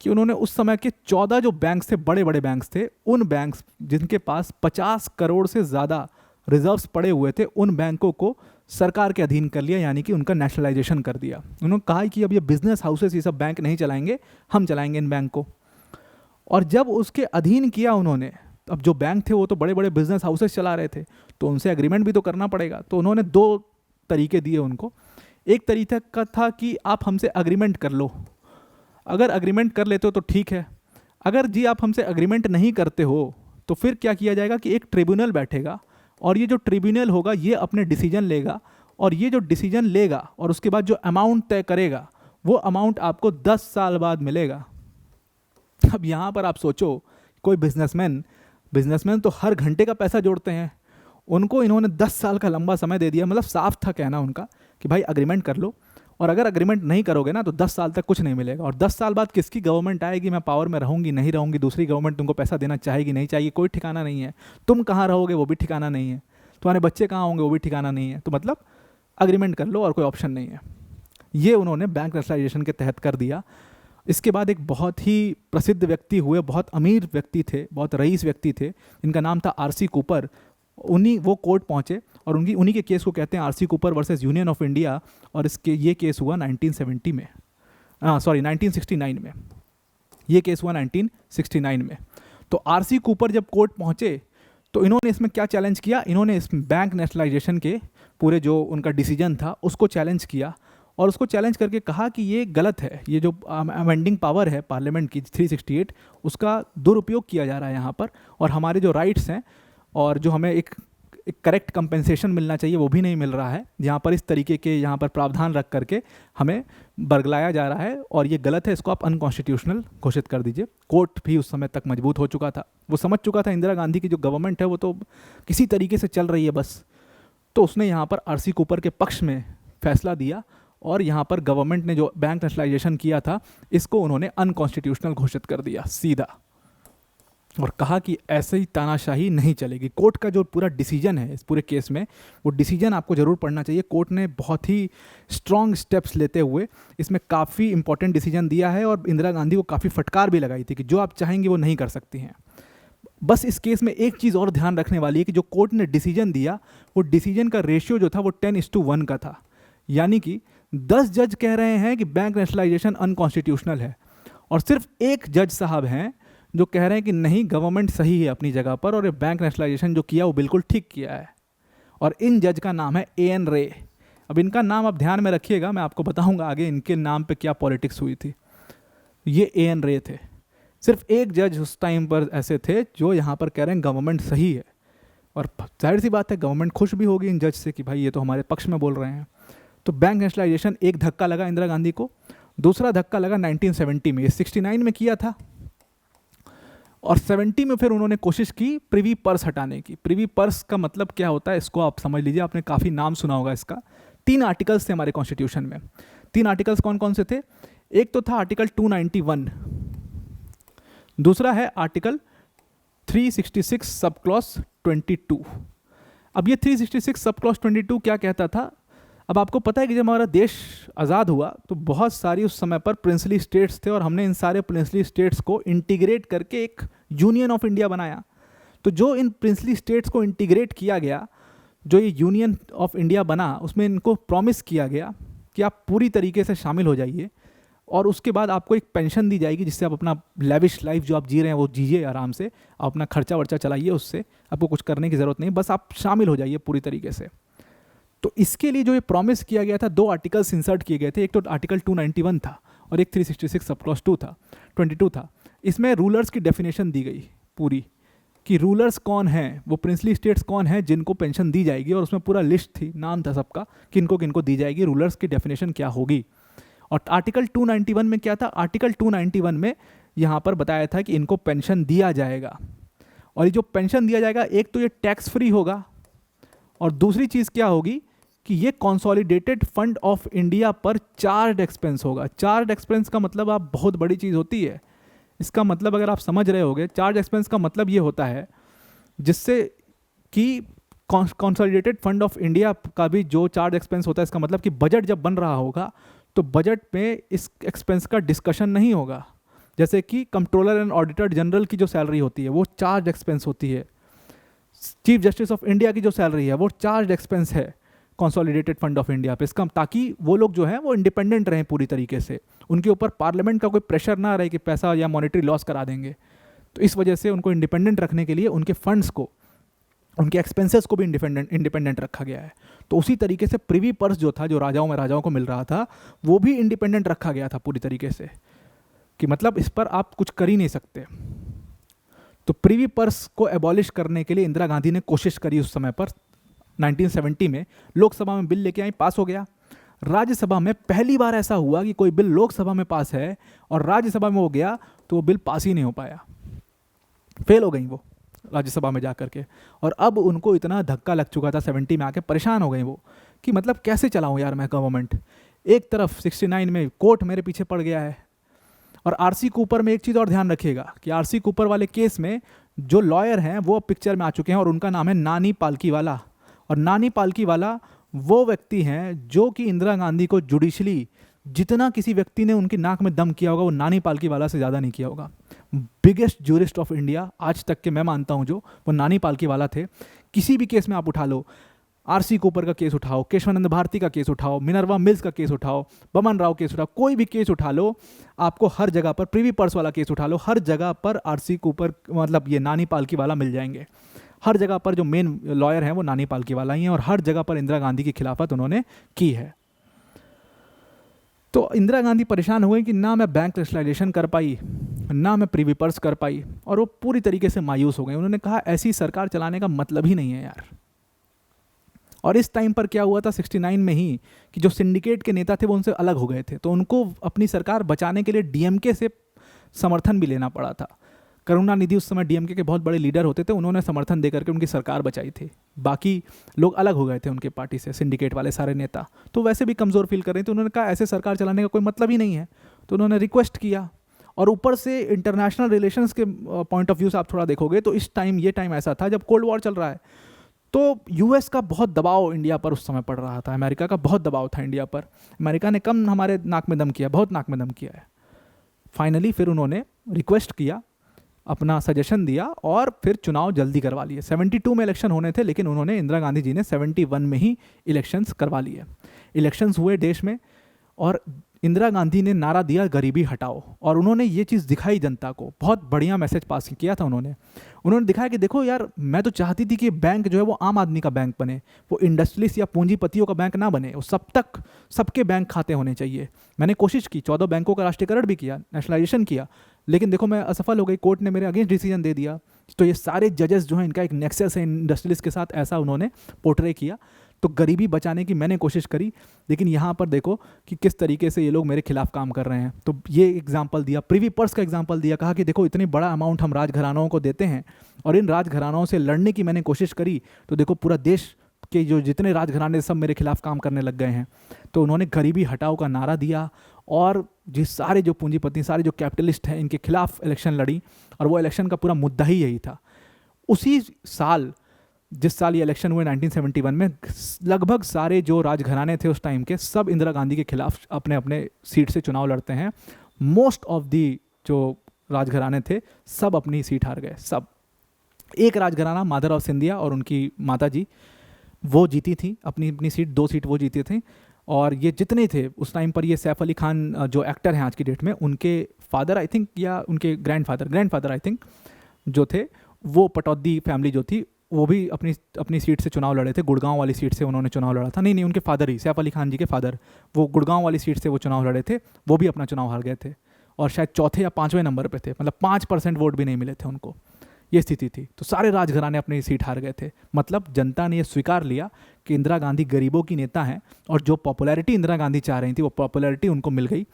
कि उन्होंने उस समय के 14 जो बैंक्स थे, बड़े बड़े बैंक्स थे, उन बैंक्स जिनके पास 50 करोड़ से ज़्यादा रिजर्व्स पड़े हुए थे, उन बैंकों को सरकार के अधीन कर लिया, यानी कि उनका नेशनलाइजेशन कर दिया। उन्होंने कहा कि अब ये बिजनेस हाउसेस ये सब बैंक नहीं चलाएंगे, हम चलाएंगे इन बैंक को। और जब उसके अधीन किया उन्होंने, अब जो बैंक थे वो तो बड़े बड़े बिजनेस हाउसेस चला रहे थे, तो उनसे एग्रीमेंट भी तो करना पड़ेगा। तो उन्होंने 2 तरीके दिए उनको। एक तरीका का था कि आप हमसे अग्रीमेंट कर लो, अगर अग्रीमेंट कर लेते हो तो ठीक है, अगर जी आप हमसे अग्रीमेंट नहीं करते हो तो फिर क्या किया जाएगा कि एक ट्रिब्यूनल बैठेगा, और ये जो ट्रिब्यूनल होगा ये अपने डिसीजन लेगा, और ये जो डिसीजन लेगा और उसके बाद जो अमाउंट तय करेगा, वो अमाउंट आपको 10 साल बाद मिलेगा। अब यहाँ पर आप सोचो, कोई बिजनेसमैन तो हर घंटे का पैसा जोड़ते हैं, उनको इन्होंने 10 साल का लंबा समय दे दिया। मतलब साफ था कहना उनका कि भाई अग्रीमेंट कर लो, और अगर अग्रीमेंट नहीं करोगे ना तो 10 साल तक कुछ नहीं मिलेगा। और 10 साल बाद किसकी गवर्नमेंट आएगी, मैं पावर में रहूँगी नहीं रहूँगी, दूसरी गवर्नमेंट तुमको पैसा देना चाहेगी नहीं चाहेगी, कोई ठिकाना नहीं है। तुम कहाँ रहोगे वो भी ठिकाना नहीं है, तुम्हारे बच्चे कहाँ होंगे वो भी ठिकाना नहीं है। तो मतलब अग्रीमेंट कर लो और कोई ऑप्शन नहीं है। ये उन्होंने बैंक नेशनलाइजेशन के तहत कर दिया। इसके बाद एक बहुत ही प्रसिद्ध व्यक्ति हुए, बहुत अमीर व्यक्ति थे, बहुत रईस व्यक्ति थे, इनका नाम था आरसी कूपर। वो कोर्ट पहुँचे और उन्हीं के केस को कहते हैं RC Cooper versus union of India. और ये केस हुआ 1970 में, 1969 में। ये केस हुआ 1969 में। तो आरसी कूपर जब कोर्ट पहुँचे तो इन्होंने इसमें क्या चैलेंज किया, इन्होंने इस बैंक नेशनलाइजेशन के पूरे जो उनका डिसीजन था उसको चैलेंज किया। और उसको चैलेंज करके कहा कि ये गलत है, ये जो अमेंडिंग पावर है पार्लियामेंट की 368 उसका दुरुपयोग किया जा रहा है यहाँ पर, और हमारे जो राइट्स हैं और जो हमें एक करेक्ट कंपेंसेशन मिलना चाहिए वो भी नहीं मिल रहा है। यहाँ पर इस तरीके के यहाँ पर प्रावधान रख करके हमें बरगलाया जा रहा है और ये गलत है, इसको आप अनकॉन्स्टिट्यूशनल घोषित कर दीजिए। कोर्ट भी उस समय तक मजबूत हो चुका था, वो समझ चुका था इंदिरा गांधी की जो गवर्नमेंट है वो तो किसी तरीके से चल रही है बस। तो उसने यहाँ पर आरसी कूपर के पक्ष में फैसला दिया और यहाँ पर गवर्नमेंट ने जो बैंक नेशनलाइजेशन किया था इसको उन्होंने अनकॉन्स्टिट्यूशनल घोषित कर दिया सीधा, और कहा कि ऐसे ही तानाशाही नहीं चलेगी। कोर्ट का जो पूरा डिसीजन है इस पूरे केस में, वो डिसीजन आपको ज़रूर पढ़ना चाहिए। कोर्ट ने बहुत ही स्ट्रॉन्ग स्टेप्स लेते हुए इसमें काफ़ी इंपॉर्टेंट डिसीजन दिया है और इंदिरा गांधी को काफ़ी फटकार भी लगाई थी कि जो आप चाहेंगे वो नहीं कर सकती हैं। बस इस केस में एक चीज़ और ध्यान रखने वाली है कि जो कोर्ट ने डिसीजन दिया वो डिसीजन का रेशियो जो था वो 10:1 का था। यानी कि 10 जज कह रहे हैं कि बैंक नेशनलाइजेशन अनकॉन्स्टिट्यूशनल है और सिर्फ एक जज साहब हैं जो कह रहे हैं कि नहीं, गवर्नमेंट सही है अपनी जगह पर और ये बैंक नेशनलाइजेशन जो किया वो बिल्कुल ठीक किया है। और इन जज का नाम है एएन रे। अब इनका नाम आप ध्यान में रखिएगा, मैं आपको बताऊंगा आगे इनके नाम पे क्या पॉलिटिक्स हुई थी। ये एएन रे थे। सिर्फ एक जज उस टाइम पर ऐसे थे जो यहाँ पर कह रहे हैं गवर्नमेंट सही है, और जाहिर सी बात है गवर्नमेंट खुश भी होगी इन जज से कि भाई ये तो हमारे पक्ष में बोल रहे हैं। तो बैंक नेशनलाइजेशन एक धक्का लगा इंदिरा गांधी को। दूसरा धक्का लगा 1970 में, ये 69 में किया था और 70 में फिर उन्होंने कोशिश की प्रिवी पर्स हटाने की। प्रिवी पर्स का मतलब क्या होता है इसको आप समझ लीजिए, आपने काफ़ी नाम सुना होगा इसका। 3 आर्टिकल्स थे हमारे कॉन्स्टिट्यूशन में। 3 आर्टिकल्स कौन कौन से थे? एक तो था आर्टिकल 291, दूसरा है आर्टिकल 366 सब क्लॉज 22। अब ये 366 सब क्लॉज 22 क्या कहता था? अब आपको पता है कि जब हमारा देश आज़ाद हुआ तो बहुत सारी उस समय पर प्रिंसली स्टेट्स थे और हमने इन सारे प्रिंसली स्टेट्स को इंटीग्रेट करके एक यूनियन ऑफ इंडिया बनाया। तो जो इन प्रिंसली स्टेट्स को इंटीग्रेट किया गया, जो ये यूनियन ऑफ इंडिया बना, उसमें इनको प्रॉमिस किया गया कि आप पूरी तरीके से शामिल हो जाइए और उसके बाद आपको एक पेंशन दी जाएगी जिससे आप अपना लेविश लाइफ जो आप जी रहे हैं वो जीजिए आराम से, आप अपना खर्चा वर्चा चलाइए, उससे आपको कुछ करने की ज़रूरत नहीं, बस आप शामिल हो जाइए पूरी तरीके से। तो इसके लिए जो ये प्रॉमिस किया गया था 2 आर्टिकल्स इंसर्ट किए गए थे। एक तो आर्टिकल 291 था और एक 366 सब क्लॉज 22 था। इसमें रूलर्स की डेफिनेशन दी गई पूरी कि रूलर्स कौन हैं, वो प्रिंसली स्टेट्स कौन हैं जिनको पेंशन दी जाएगी, और उसमें पूरा लिस्ट थी, नाम था सबका, किनको दी जाएगी, रूलर्स की डेफिनेशन क्या होगी। और आर्टिकल 291 में क्या था? आर्टिकल 291 में यहाँ पर बताया था कि इनको पेंशन दिया जाएगा, और ये जो पेंशन दिया जाएगा एक तो ये टैक्स फ्री होगा और दूसरी चीज़ क्या होगी कि ये कंसोलिडेटेड फंड ऑफ इंडिया पर चार्ज एक्सपेंस होगा। चार्ज एक्सपेंस का मतलब आप बहुत बड़ी चीज़ होती है। इसका मतलब अगर आप समझ रहे होगे, चार्ज एक्सपेंस का मतलब ये होता है जिससे कि कंसोलिडेटेड फंड ऑफ इंडिया का भी जो चार्ज एक्सपेंस होता है, इसका मतलब कि बजट जब बन रहा होगा तो बजट में इस एक्सपेंस का डिस्कशन नहीं होगा। जैसे कि कंट्रोलर एंड ऑडिटर जनरल की जो सैलरी होती है वो चार्ज एक्सपेंस होती है, चीफ जस्टिस ऑफ इंडिया की जो सैलरी है वो चार्ज एक्सपेंस है कंसोलिडेटेड फंड ऑफ इंडिया पे। इसका ताकि वो लोग जो हैं वो इंडिपेंडेंट रहें पूरी तरीके से, उनके ऊपर पार्लियामेंट का कोई प्रेशर ना रहे कि पैसा या मॉनेटरी लॉस करा देंगे। तो इस वजह से उनको इंडिपेंडेंट रखने के लिए उनके फंड्स को, उनके एक्सपेंसेस को भी इंडिपेंडेंट रखा गया है। तो उसी तरीके से प्रिवी पर्स जो था, जो राजाओं को मिल रहा था, वो भी इंडिपेंडेंट रखा गया था पूरी तरीके से, कि मतलब इस पर आप कुछ कर ही नहीं सकते। तो प्रिवी पर्स को एबॉलिश करने के लिए इंदिरा गांधी ने कोशिश करी उस समय पर। 1970 में लोकसभा में बिल लेके आई, पास हो गया। राज्यसभा में पहली बार ऐसा हुआ कि कोई बिल लोकसभा में पास है और राज्यसभा में हो गया तो वो बिल पास ही नहीं हो पाया, फेल हो गई वो राज्यसभा में जा करके। और अब उनको इतना धक्का लग चुका था 70 में आके, परेशान हो गए वो कि मतलब कैसे चलाऊं यार मैं गवर्नमेंट। एक तरफ 69 में कोर्ट मेरे पीछे पड़ गया है। और आरसी कूपर में एक चीज़ और ध्यान रखिएगा कि आरसी कूपर वाले केस में जो लॉयर हैं वो पिक्चर में आ चुके हैं और उनका नाम है नानी पालकीवाला। और नानी पालकीवाला वो व्यक्ति हैं जो कि इंदिरा गांधी को जुडिशली जितना किसी व्यक्ति ने उनकी नाक में दम किया होगा वो नानी पालकीवाला से ज़्यादा नहीं किया होगा। बिगेस्ट जूरिस्ट ऑफ इंडिया आज तक के मैं मानता हूँ जो, वो नानी पालकीवाला थे। किसी भी केस में आप उठा लो, आरसी कूपर का केस उठाओ, केशवानंद भारती का केस उठाओ, मिनर्वा मिल्स का केस उठाओ, बमन राव केस उठाओ, कोई भी केस उठा लो, आपको हर जगह पर, प्रिवी पर्स वाला केस उठा लो, हर जगह पर आरसी कूपर मतलब ये नानी पालकीवाला मिल जाएंगे। हर जगह पर जो मेन लॉयर हैं वो नानी पालकीवाला ही हैं और हर जगह पर इंदिरा गांधी की खिलाफत उन्होंने की है। तो इंदिरा गांधी परेशान हुए कि ना मैं बैंक नेशनलाइजेशन कर पाई, ना मैं प्रीवी पर्स कर पाई, और वो पूरी तरीके से मायूस हो गए। उन्होंने कहा ऐसी सरकार चलाने का मतलब ही नहीं है यार। और इस टाइम पर क्या हुआ था 69 में ही कि जो सिंडिकेट के नेता थे वो उनसे अलग हो गए थे, तो उनको अपनी सरकार बचाने के लिए डीएमके से समर्थन भी लेना पड़ा था। करुणानिधि उस समय डीएमके के बहुत बड़े लीडर होते थे, उन्होंने समर्थन देकर के उनकी सरकार बचाई थी। बाकी लोग अलग हो गए थे उनके पार्टी से, सिंडिकेट वाले सारे नेता तो वैसे भी कमज़ोर फील कर रहे थे। उन्होंने कहा ऐसे सरकार चलाने का कोई मतलब ही नहीं है, तो उन्होंने रिक्वेस्ट किया। और ऊपर से इंटरनेशनल रिलेशंस के पॉइंट ऑफ व्यू से आप थोड़ा देखोगे तो इस टाइम ये टाइम ऐसा था जब कोल्ड वॉर चल रहा है, तो यूएस का बहुत दबाव इंडिया पर उस समय पड़ रहा था, अमेरिका का बहुत दबाव था इंडिया पर। अमेरिका ने कम हमारे नाक में दम किया, बहुत नाक में दम किया है। फाइनली फिर उन्होंने रिक्वेस्ट किया, अपना सजेशन दिया और फिर चुनाव जल्दी करवा लिए। 72 में इलेक्शन होने थे, लेकिन उन्होंने, इंदिरा गांधी जी ने 71 में ही इलेक्शंस करवा लिए। इलेक्शंस हुए देश में और इंदिरा गांधी ने नारा दिया गरीबी हटाओ, और उन्होंने ये चीज़ दिखाई जनता को, बहुत बढ़िया मैसेज पास किया था उन्होंने दिखाया कि देखो यार, मैं तो चाहती थी कि बैंक जो है वो आम आदमी का बैंक बने, वो इंडस्ट्रियलिस्ट या पूंजीपतियों का बैंक ना बने, वो सब तक सबके बैंक खाते होने चाहिए। मैंने कोशिश की, 14 बैंकों का राष्ट्रीयकरण भी किया, नेशनलाइजेशन किया, लेकिन देखो मैं असफल हो गई, कोर्ट ने मेरे अगेंस्ट डिसीजन दे दिया। तो ये सारे जजेस जो हैं इनका एक नेक्सस है इंडस्ट्रियलिस्ट के साथ, ऐसा उन्होंने पोर्ट्रे किया। तो गरीबी बचाने की मैंने कोशिश करी, लेकिन यहाँ पर देखो कि किस तरीके से ये लोग मेरे खिलाफ काम कर रहे हैं। तो ये एग्जाम्पल दिया, प्रिवी पर्स का एग्जाम्पल दिया, कहा कि देखो इतनी बड़ा अमाउंट हम राजघरानाओं को देते हैं और इन राजघरानाओं से लड़ने की मैंने कोशिश करी, तो देखो पूरा देश के जो जितने राजघराने सब मेरे खिलाफ काम करने लग गए हैं। तो उन्होंने गरीबी हटाओ का नारा दिया और जिस सारे जो पूंजीपति, सारे जो कैपिटलिस्ट हैं, इनके खिलाफ इलेक्शन लड़ी, और वो इलेक्शन का पूरा मुद्दा ही यही था। उसी साल, जिस साल ये इलेक्शन हुए 1971 में, लगभग सारे जो राजघराने थे उस टाइम के, सब इंदिरा गांधी के खिलाफ अपने अपने सीट से चुनाव लड़ते हैं। मोस्ट ऑफ दी जो राजघराने थे सब अपनी सीट हार गए, सब। एक राजघराना माधर ऑफ सिंधिया और उनकी माता जी, वो जीती थी अपनी अपनी सीट, 2 सीट वो जीते थे। और ये जितने थे उस टाइम पर, ये सैफ अली खान जो एक्टर हैं आज की डेट में, उनके फादर आई थिंक, या उनके ग्रैंडफादर आई थिंक जो थे, वो पटौदी फैमिली जो थी, वो भी अपनी सीट से चुनाव लड़े थे। गुड़गांव वाली सीट से उन्होंने चुनाव लड़ा था। नहीं, उनके फादर ही, सैफ अली खान जी के फादर, वो गुड़गांव वाली सीट से वो चुनाव लड़े थे, वो भी अपना चुनाव हार गए थे और शायद चौथे या 5वें नंबर पे थे, मतलब 5% वोट भी नहीं मिले थे उनको, ये स्थिति थी। तो सारे राजघराने अपनी सीट हार गए थे। मतलब जनता ने ये स्वीकार लिया कि इंदिरा गांधी गरीबों की नेता हैं, और जो पॉपुलैरिटी इंदिरा गांधी चाह रही थी वो पॉपुलैरिटी उनको मिल गई।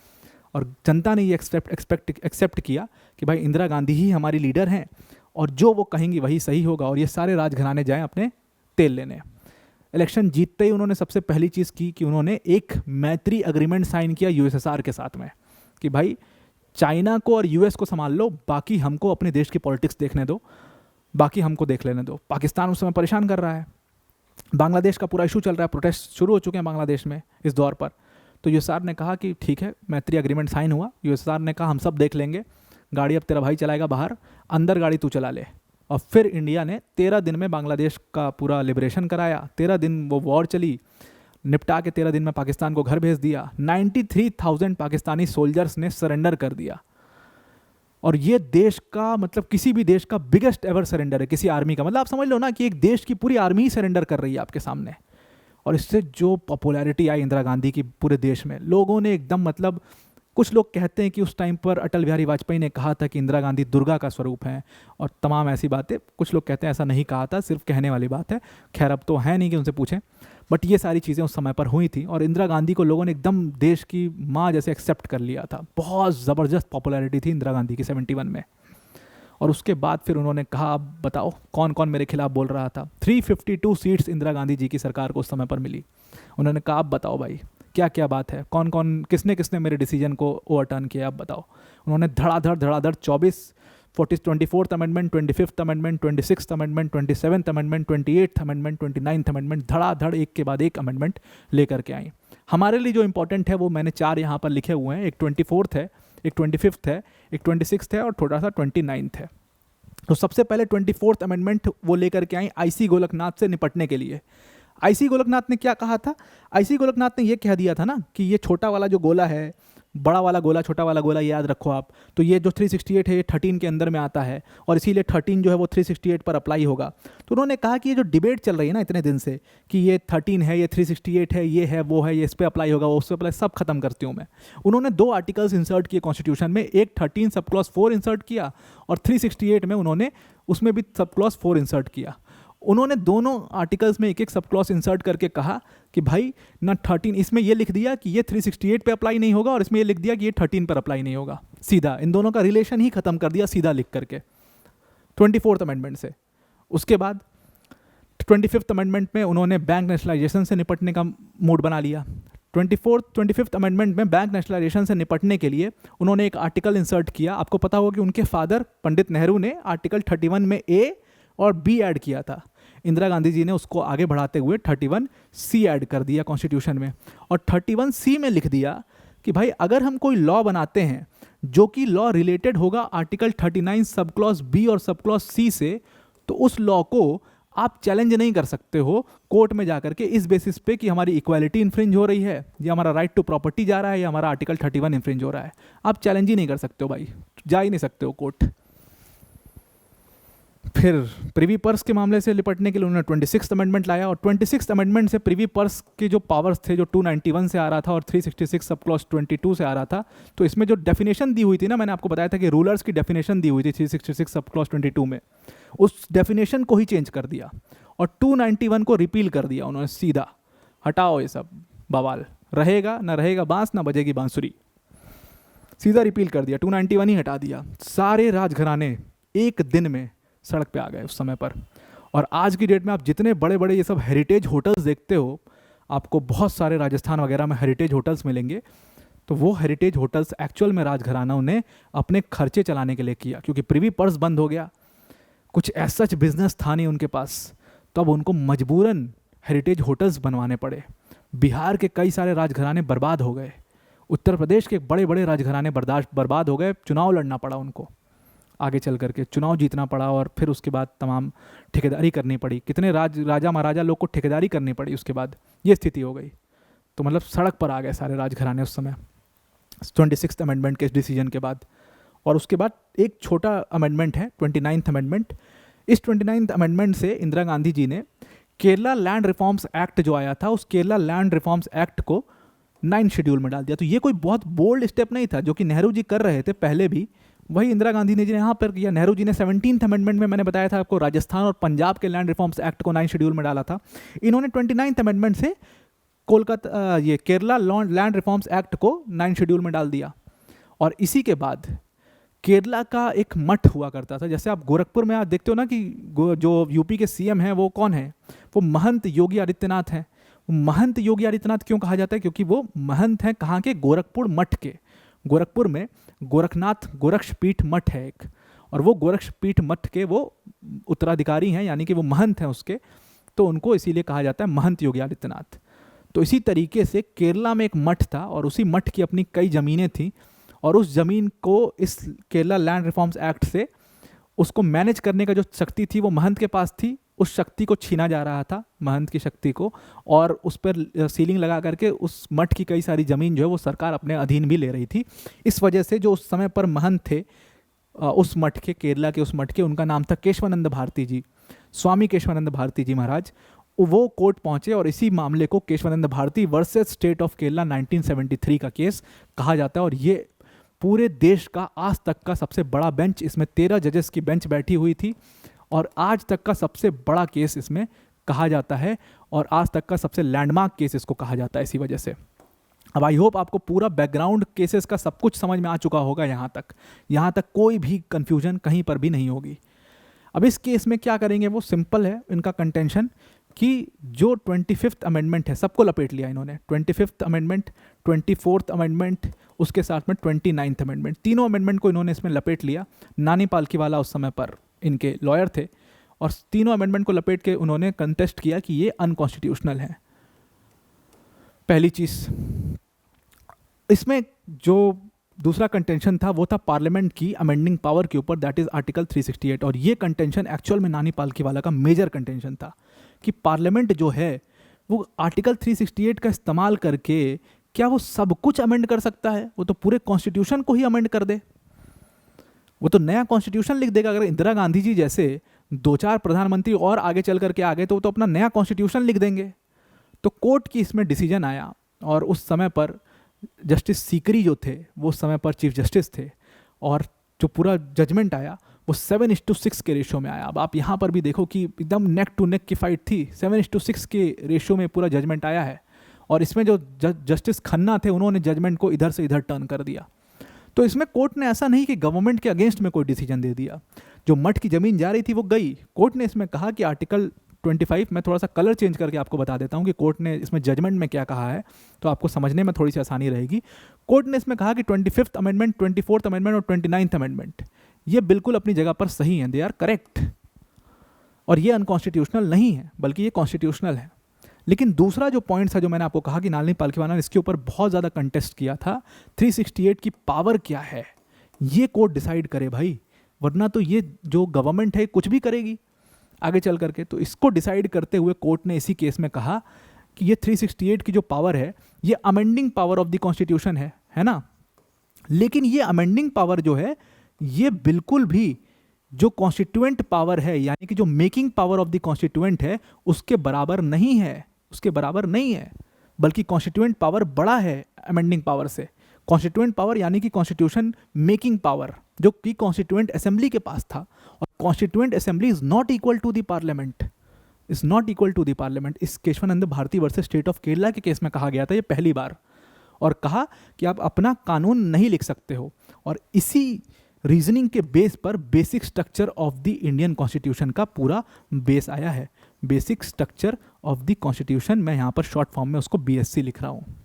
और जनता ने ये एक्सेप्ट किया कि भाई इंदिरा गांधी ही हमारी लीडर हैं और जो वो कहेंगी वही सही होगा, और ये सारे राजघराने जाएं अपने तेल लेने। इलेक्शन जीतते ही उन्होंने सबसे पहली चीज़ की कि उन्होंने एक मैत्री अग्रीमेंट साइन किया यूएसएसआर के साथ में, कि भाई चाइना को और यूएस को संभाल लो, बाकी हमको अपने देश की पॉलिटिक्स देखने दो, बाकी हमको देख लेने दो। पाकिस्तान उस समय परेशान कर रहा है, बांग्लादेश का पूरा इशू चल रहा है, प्रोटेस्ट शुरू हो चुके हैं बांग्लादेश में इस दौर पर। तो यूएसएसआर ने कहा कि ठीक है, मैत्री अग्रीमेंट साइन हुआ। यूएसएसआर ने कहा हम सब देख लेंगे, गाड़ी अब तेरा भाई चलाएगा बाहर, अंदर गाड़ी तू चला ले। और फिर इंडिया ने 13 दिन में बांग्लादेश का पूरा लिबरेशन कराया। 13 दिन वो वॉर चली, निपटा के 13 दिन में पाकिस्तान को घर भेज दिया। 93,000 पाकिस्तानी सोल्जर्स ने सरेंडर कर दिया। और ये देश का, मतलब किसी भी देश का बिगेस्ट एवर सरेंडर है किसी आर्मी का। मतलब आप समझ लो ना कि एक देश की पूरी आर्मी ही सरेंडर कर रही है आपके सामने। और इससे जो पॉपुलैरिटी आई इंदिरा गांधी की पूरे देश में, लोगों ने एकदम, मतलब कुछ लोग कहते हैं कि उस टाइम पर अटल बिहारी वाजपेयी ने कहा था कि इंदिरा गांधी दुर्गा का स्वरूप है और तमाम ऐसी बातें। कुछ लोग कहते हैं ऐसा नहीं कहा था, सिर्फ कहने वाली बात है। खैर अब तो है नहीं कि उनसे पूछें, बट ये सारी चीज़ें उस समय पर हुई थी और इंदिरा गांधी को लोगों ने एकदम देश की माँ जैसे एक्सेप्ट कर लिया था। बहुत ज़बरदस्त पॉपुलैरिटी थी इंदिरा गांधी की 71 में। और उसके बाद फिर उन्होंने कहा अब बताओ कौन कौन मेरे खिलाफ बोल रहा था। 352 सीट्स इंदिरा गांधी जी की सरकार को उस समय पर मिली। उन्होंने कहा अब बताओ भाई क्या क्या बात है, कौन कौन किसने किसने मेरे डिसीजन को ओवरटर्न किया, आप बताओ। उन्होंने धड़ाधड़ 24th amendment, 25th amendment, 26th amendment, 27th amendment, 28th amendment, 29th amendment, धड़ाधड़ एक के बाद एक अमेंडमेंट लेकर के आई। हमारे लिए जो इंपॉर्टेंट है वो मैंने 4 यहाँ पर लिखे हुए हैं। एक 24th है, एक 25th है, एक 26th है और थोड़ा सा 29th है। तो सबसे पहले 24th अमेंडमेंट वो लेकर के आई आईसी गोलकनाथ से निपटने के लिए। आईसी गोलकनाथ ने क्या कहा था? आईसी गोलकनाथ ने ये कह दिया था ना कि ये छोटा वाला जो गोला है, बड़ा वाला गोला छोटा वाला गोला, याद रखो आप। तो ये जो 368 है ये 13 के अंदर में आता है और इसीलिए 13 जो है वो 368 पर अप्लाई होगा। तो उन्होंने कहा कि ये जो डिबेट चल रही है ना इतने दिन से कि ये 13 है, ये 368 है, ये है, वो है, ये इस पर अप्लाई होगा, वो उस पर अप्लाई, सब खत्म करती हूँ मैं। उन्होंने 2 आर्टिकल्स इंसर्ट किए कॉन्स्टिट्यूशन में, एक 13 सब क्लॉज 4 इंसर्ट किया और 368 में उन्होंने उसमें भी सब क्लॉज 4 इंसर्ट किया। उन्होंने दोनों आर्टिकल्स में एक एक सब क्लॉज इंसर्ट करके कहा कि भाई ना 13, इसमें ये लिख दिया कि ये 368 पे अप्लाई नहीं होगा और इसमें ये लिख दिया कि ये 13 पर अप्लाई नहीं होगा। सीधा इन दोनों का रिलेशन ही खत्म कर दिया सीधा लिख करके 24th अमेंडमेंट से। उसके बाद 25th अमेंडमेंट में उन्होंने बैंक नेशनलाइजेशन से निपटने का मूड बना लिया। 25th अमेंडमेंट में बैंक नेशनलाइजेशन से निपटने के लिए उन्होंने एक आर्टिकल इंसर्ट किया। आपको पता होगा कि उनके फादर पंडित नेहरू ने आर्टिकल 31 में ए और बी ऐड किया था। इंदिरा गांधी जी ने उसको आगे बढ़ाते हुए 31C ऐड कर दिया कॉन्स्टिट्यूशन में और 31C में लिख दिया कि भाई अगर हम कोई लॉ बनाते हैं जो कि लॉ रिलेटेड होगा आर्टिकल 39 सब क्लॉज बी और सब क्लॉज सी से, तो उस लॉ को आप चैलेंज नहीं कर सकते हो कोर्ट में जाकर के इस बेसिस पे कि हमारी इक्वालिटी इन्फ्रिंज हो रही है या हमारा राइट टू प्रॉपर्टी जा रहा है या हमारा आर्टिकल 31 इन्फ्रिंज हो रहा है। आप चैलेंज ही नहीं कर सकते हो भाई, जा ही नहीं सकते हो कोर्ट। फिर प्रिवी पर्स के मामले से निपटने के लिए उन्होंने 26th अमेंडमेंट लाया और 26th अमेंडमेंट से प्रिवी पर्स के जो पावर्स थे जो 291 से आ रहा था और 366 सब क्लॉज 22 से आ रहा था, तो इसमें जो डेफिनेशन दी हुई थी ना, मैंने आपको बताया था कि रूलर्स की डेफिनेशन दी हुई थी 366 सब क्लॉज 22 में, उस डेफिनेशन को ही चेंज कर दिया और 291 को रिपील कर दिया उन्होंने सीधा। हटाओ ये सब बवाल, रहेगा ना रहेगा बांस ना बजेगी बांसुरी, सीधा रिपील कर दिया, 291 ही हटा दिया। सारे राजघराने एक दिन में सड़क पे आ गए उस समय पर। और आज की डेट में आप जितने बड़े बड़े ये सब हेरिटेज होटल्स देखते हो, आपको बहुत सारे राजस्थान वगैरह में हेरिटेज होटल्स मिलेंगे, तो वो हेरिटेज होटल्स एक्चुअल में राजघरानों ने अपने खर्चे चलाने के लिए किया, क्योंकि प्रिवी पर्स बंद हो गया, कुछ ऐसा बिजनेस था नहीं उनके पास, तो अब उनको मजबूरन हेरिटेज होटल्स बनवाने पड़े। बिहार के कई सारे राजघराने बर्बाद हो गए, उत्तर प्रदेश के बड़े बड़े राजघराने बर्बाद हो गए, चुनाव लड़ना पड़ा उनको, आगे चल करके चुनाव जीतना पड़ा और फिर उसके बाद तमाम ठेकेदारी करनी पड़ी, कितने राजा महाराजा लोग को ठेकेदारी करनी पड़ी, उसके बाद ये स्थिति हो गई। तो मतलब सड़क पर आ गए सारे राजघराने उस समय 26th अमेंडमेंट के डिसीजन के बाद। और उसके बाद एक छोटा अमेंडमेंट है 29th अमेंडमेंट। इस 29th अमेंडमेंट से इंदिरा गांधी जी ने केरला लैंड रिफॉर्म्स एक्ट जो आया था, उस केरला लैंड रिफॉर्म्स एक्ट को 9 शेड्यूल में डाल दिया। तो ये कोई बहुत बोल्ड स्टेप नहीं था, जो कि नेहरू जी कर रहे थे पहले भी, वही इंदिरा गांधी ने जी ने यहाँ पर किया। नेहरू जी ने 17th अमेंडमेंट में, मैंने बताया था आपको, राजस्थान और पंजाब के लैंड रिफॉर्म्स एक्ट को 9 शेड्यूल में डाला था। इन्होंने 29th अमेंडमेंट से कोलकाता ये केरला लैंड रिफॉर्म्स एक्ट को 9 शेड्यूल में डाल दिया। और इसी के बाद केरला का एक मठ हुआ करता था, जैसे आप गोरखपुर में आप देखते हो ना कि जो यूपी के सीएम हैं वो कौन है, वो महंत योगी आदित्यनाथ हैं। महंत योगी आदित्यनाथ क्यों कहा जाता है? क्योंकि वो महंत हैं कहाँ के? गोरखपुर मठ के। गोरखपुर में गोरखनाथ गोरक्षपीठ मठ है एक, और वो गोरक्षपीठ मठ के वो उत्तराधिकारी हैं, यानी कि वो महंत हैं उसके, तो उनको इसीलिए कहा जाता है महंत योगी आदित्यनाथ। तो इसी तरीके से केरला में एक मठ था और उसी मठ की अपनी कई ज़मीनें थीं, और उस ज़मीन को इस केरला लैंड रिफॉर्म्स एक्ट से उसको मैनेज करने का जो शक्ति थी वो महंत के पास थी। उस शक्ति को छीना जा रहा था, महंत की शक्ति को, और उस पर सीलिंग लगा करके उस मठ की कई सारी ज़मीन जो है वो सरकार अपने अधीन भी ले रही थी। इस वजह से जो उस समय पर महंत थे उस मठ के, केरला के उस मठ के, उनका नाम था केशवानंद भारती जी, स्वामी केशवानंद भारती जी महाराज। वो कोर्ट पहुंचे और इसी मामले को Keshavananda Bharati versus state of Kerala 1973 का केस कहा जाता है। और ये पूरे देश का आज तक का सबसे बड़ा बेंच, इसमें 13 जजेस की बेंच बैठी हुई थी, और आज तक का सबसे बड़ा केस इसमें कहा जाता है, और आज तक का सबसे लैंडमार्क केस इसको कहा जाता है इसी वजह से। अब आई होप आपको पूरा बैकग्राउंड केसेस का सब कुछ समझ में आ चुका होगा। यहाँ तक कोई भी कन्फ्यूजन कहीं पर भी नहीं होगी। अब इस केस में क्या करेंगे वो सिंपल है इनका कंटेंशन, कि जो 25th अमेंडमेंट है सबको लपेट लिया इन्होंने। 25th अमेंडमेंट, 24th अमेंडमेंट, उसके साथ में 29th अमेंडमेंट, तीनों अमेंडमेंट को इन्होंने इसमें लपेट लिया। नानी पालकीवाला उस समय पर इनके लॉयर थे और तीनों अमेंडमेंट को लपेट के उन्होंने कंटेस्ट किया कि ये अनकॉन्स्टिट्यूशनल है। पहली चीज़ इसमें जो दूसरा कंटेंशन था वो था पार्लियामेंट की अमेंडिंग पावर के ऊपर, दैट इज आर्टिकल 368। और ये कंटेंशन एक्चुअल में नानी पालकीवाला का मेजर कंटेंशन था कि पार्लियामेंट जो है वो आर्टिकल 368 का इस्तेमाल करके क्या वो सब कुछ अमेंड कर सकता है? वो तो पूरे कॉन्स्टिट्यूशन को ही अमेंड कर दे, वो तो नया कॉन्स्टिट्यूशन लिख देगा। अगर इंदिरा गांधी जी जैसे 2-4 प्रधानमंत्री और आगे चल करके आ गए तो वो तो अपना नया कॉन्स्टिट्यूशन लिख देंगे। तो कोर्ट की इसमें डिसीजन आया और उस समय पर जस्टिस सीकरी जो थे वो उस समय पर चीफ जस्टिस थे और जो पूरा जजमेंट आया वो 7:6 के रेशियो में आया। अब आप यहाँ पर भी देखो कि एकदम नेक टू नेक की फाइट थी, 7:6 के रेशियो में पूरा जजमेंट आया है। और इसमें जो जस्टिस खन्ना थे उन्होंने जजमेंट को इधर से इधर टर्न कर दिया। तो इसमें कोर्ट ने ऐसा नहीं कि गवर्नमेंट के अगेंस्ट में कोई डिसीजन दे दिया, जो मठ की ज़मीन जा रही थी वो गई। कोर्ट ने इसमें कहा कि आर्टिकल 25, मैं थोड़ा सा कलर चेंज करके आपको बता देता हूँ कि कोर्ट ने इसमें जजमेंट में क्या कहा है, तो आपको समझने में थोड़ी सी आसानी रहेगी। कोर्ट ने इसमें कहा कि 25th अमेंडमेंट, 24th अमेंडमेंट और 29th अमेंडमेंट ये बिल्कुल अपनी जगह पर सही हैं, दे आर करेक्ट, और ये अनकॉन्स्टिट्यूशनल नहीं है बल्कि ये कॉन्स्टिट्यूशनल है। लेकिन दूसरा जो पॉइंट था जो मैंने आपको कहा कि नानी पालकीवाला ने इसके ऊपर बहुत ज़्यादा कंटेस्ट किया था, 368 की पावर क्या है ये कोर्ट डिसाइड करे भाई, वरना तो ये जो गवर्नमेंट है कुछ भी करेगी आगे चल करके। तो इसको डिसाइड करते हुए कोर्ट ने इसी केस में कहा कि ये 368 की जो पावर है ये amending power of the constitution है ना। लेकिन ये अमेंडिंग पावर जो है ये बिल्कुल भी जो कॉन्स्टिट्यूएंट पावर है, यानी कि जो making power of the constituent है, उसके बराबर नहीं है, उसके बराबर नहीं है, बल्कि कॉन्स्टिट्यूएंट पावर बड़ा है अमेंडिंग पावर से। कॉन्स्टिट्यूएंट पावर यानी कि कॉन्स्टिट्यूशन मेकिंग पावर जो कि कॉन्स्टिट्यूएंट असेंबली के पास था, और constituent assembly is not equal to the parliament, is not equal to the parliament. इस Kesavananda Bharati versus state of Kerala के केस में कहा गया था ये पहली बार, और कहा कि आप अपना कानून नहीं लिख सकते हो। और इसी रीजनिंग के बेस पर basic structure of the Indian constitution का पूरा बेस आया है। Basic structure of the constitution, मैं यहाँ पर शॉर्ट फॉर्म में उसको BSC लिख रहा हूँ।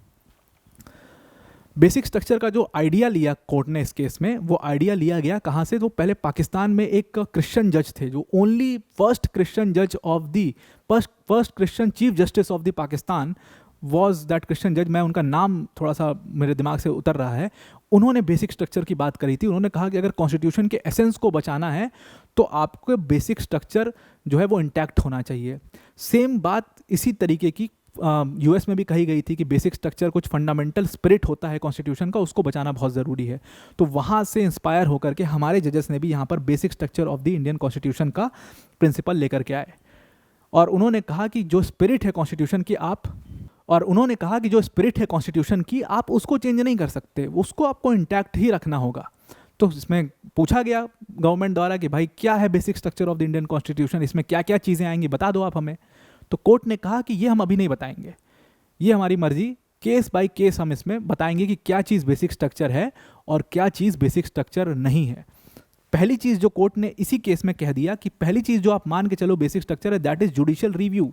बेसिक स्ट्रक्चर का जो आइडिया लिया कोर्ट ने इस केस में, वो आइडिया लिया गया कहाँ से? तो पहले पाकिस्तान में एक क्रिश्चियन जज थे जो ओनली फर्स्ट क्रिश्चियन जज of the first Christian chief justice of the Pakistan was that Christian जज। मैं उनका नाम थोड़ा सा मेरे दिमाग से उतर रहा है। उन्होंने बेसिक स्ट्रक्चर की बात करी थी। उन्होंने कहा कि अगर कॉन्स्टिट्यूशन के एसेंस को बचाना है तो आपको बेसिक स्ट्रक्चर जो है वो इंटैक्ट होना चाहिए। सेम बात इसी तरीके की US में भी कही गई थी कि बेसिक स्ट्रक्चर कुछ फंडामेंटल स्पिरिट होता है कॉन्स्टिट्यूशन का, उसको बचाना बहुत ज़रूरी है। तो वहाँ से इंस्पायर होकर के हमारे जजेस ने भी यहाँ पर basic structure of the Indian constitution का प्रिंसिपल लेकर के आए, और उन्होंने कहा कि जो स्पिरिट है कॉन्स्टिट्यूशन की आप उसको चेंज नहीं कर सकते, उसको आपको इंटैक्ट ही रखना होगा। तो इसमें पूछा गया गवर्नमेंट द्वारा कि भाई क्या है basic structure of the Indian constitution, इसमें क्या क्या चीज़ें आएंगी बता दो आप हमें। तो कोर्ट ने कहा कि ये हम अभी नहीं बताएंगे, ये हमारी मर्जी, केस बाय केस हम इसमें बताएंगे कि क्या चीज़ बेसिक स्ट्रक्चर है और क्या चीज़ बेसिक स्ट्रक्चर नहीं है। पहली चीज़ जो कोर्ट ने इसी केस में कह दिया कि पहली चीज़ जो आप मान के चलो बेसिक स्ट्रक्चर है, दैट इज जुडिशियल रिव्यू,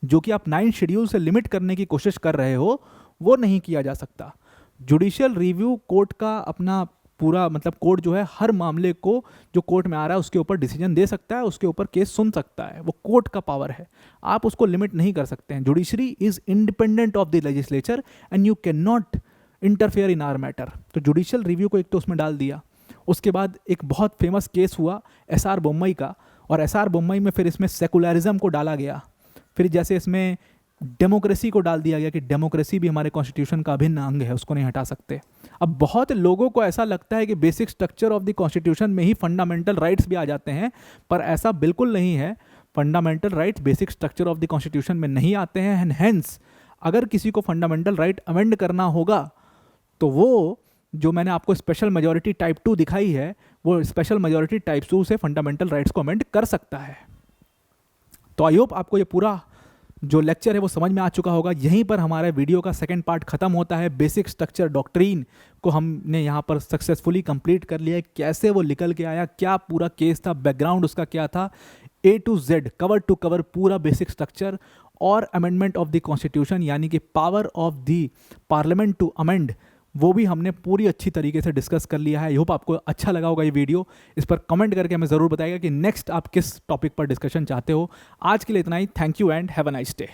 जो कि आप 9 शेड्यूल से लिमिट करने की कोशिश कर रहे हो, वो नहीं किया जा सकता। जुडिशियल रिव्यू कोर्ट का अपना पूरा मतलब कोर्ट जो है हर मामले को जो कोर्ट में आ रहा है उसके ऊपर डिसीजन दे सकता है, उसके ऊपर केस सुन सकता है, वो कोर्ट का पावर है, आप उसको लिमिट नहीं कर सकते हैं। Judiciary is independent of the legislature and you can not interfere in our matter. तो जुडिशियल रिव्यू को एक तो उसमें डाल दिया। उसके बाद एक बहुत फेमस केस हुआ SR बोम्मई का, और SR बोम्मई में फिर इसमें सेकुलरिज्म को डाला गया, फिर जैसे इसमें डेमोक्रेसी को डाल दिया गया कि डेमोक्रेसी भी हमारे कॉन्स्टिट्यूशन का अभिन्न अंग है, उसको नहीं हटा सकते। अब बहुत लोगों को ऐसा लगता है कि basic structure of the constitution में ही फंडामेंटल राइट्स भी आ जाते हैं, पर ऐसा बिल्कुल नहीं है। Fundamental rights basic structure of the constitution में नहीं आते हैं, एंड हेंस अगर किसी को फंडामेंटल राइट अमेंड करना होगा तो वो जो मैंने आपको स्पेशल मेजॉरिटी टाइप 2 दिखाई है, वो स्पेशल मेजॉरिटी टाइप 2 से फंडामेंटल राइट्स को अमेंड कर सकता है। तो आई होप आपको ये पूरा जो लेक्चर है वो समझ में आ चुका होगा। यहीं पर हमारे वीडियो का सेकंड पार्ट खत्म होता है। बेसिक स्ट्रक्चर डॉक्ट्रीन को हमने यहाँ पर सक्सेसफुली कंप्लीट कर लिया है। कैसे वो निकल के आया, क्या पूरा केस था, बैकग्राउंड उसका क्या था, A to Z cover to cover पूरा बेसिक स्ट्रक्चर और अमेंडमेंट ऑफ द कॉन्स्टिट्यूशन यानी कि power of the parliament to amend, वो भी हमने पूरी अच्छी तरीके से डिस्कस कर लिया है। आई होप आपको अच्छा लगा होगा ये वीडियो। इस पर कमेंट करके हमें ज़रूर बताइएगा कि नेक्स्ट आप किस टॉपिक पर डिस्कशन चाहते हो। आज के लिए इतना ही। Thank you and have a nice day.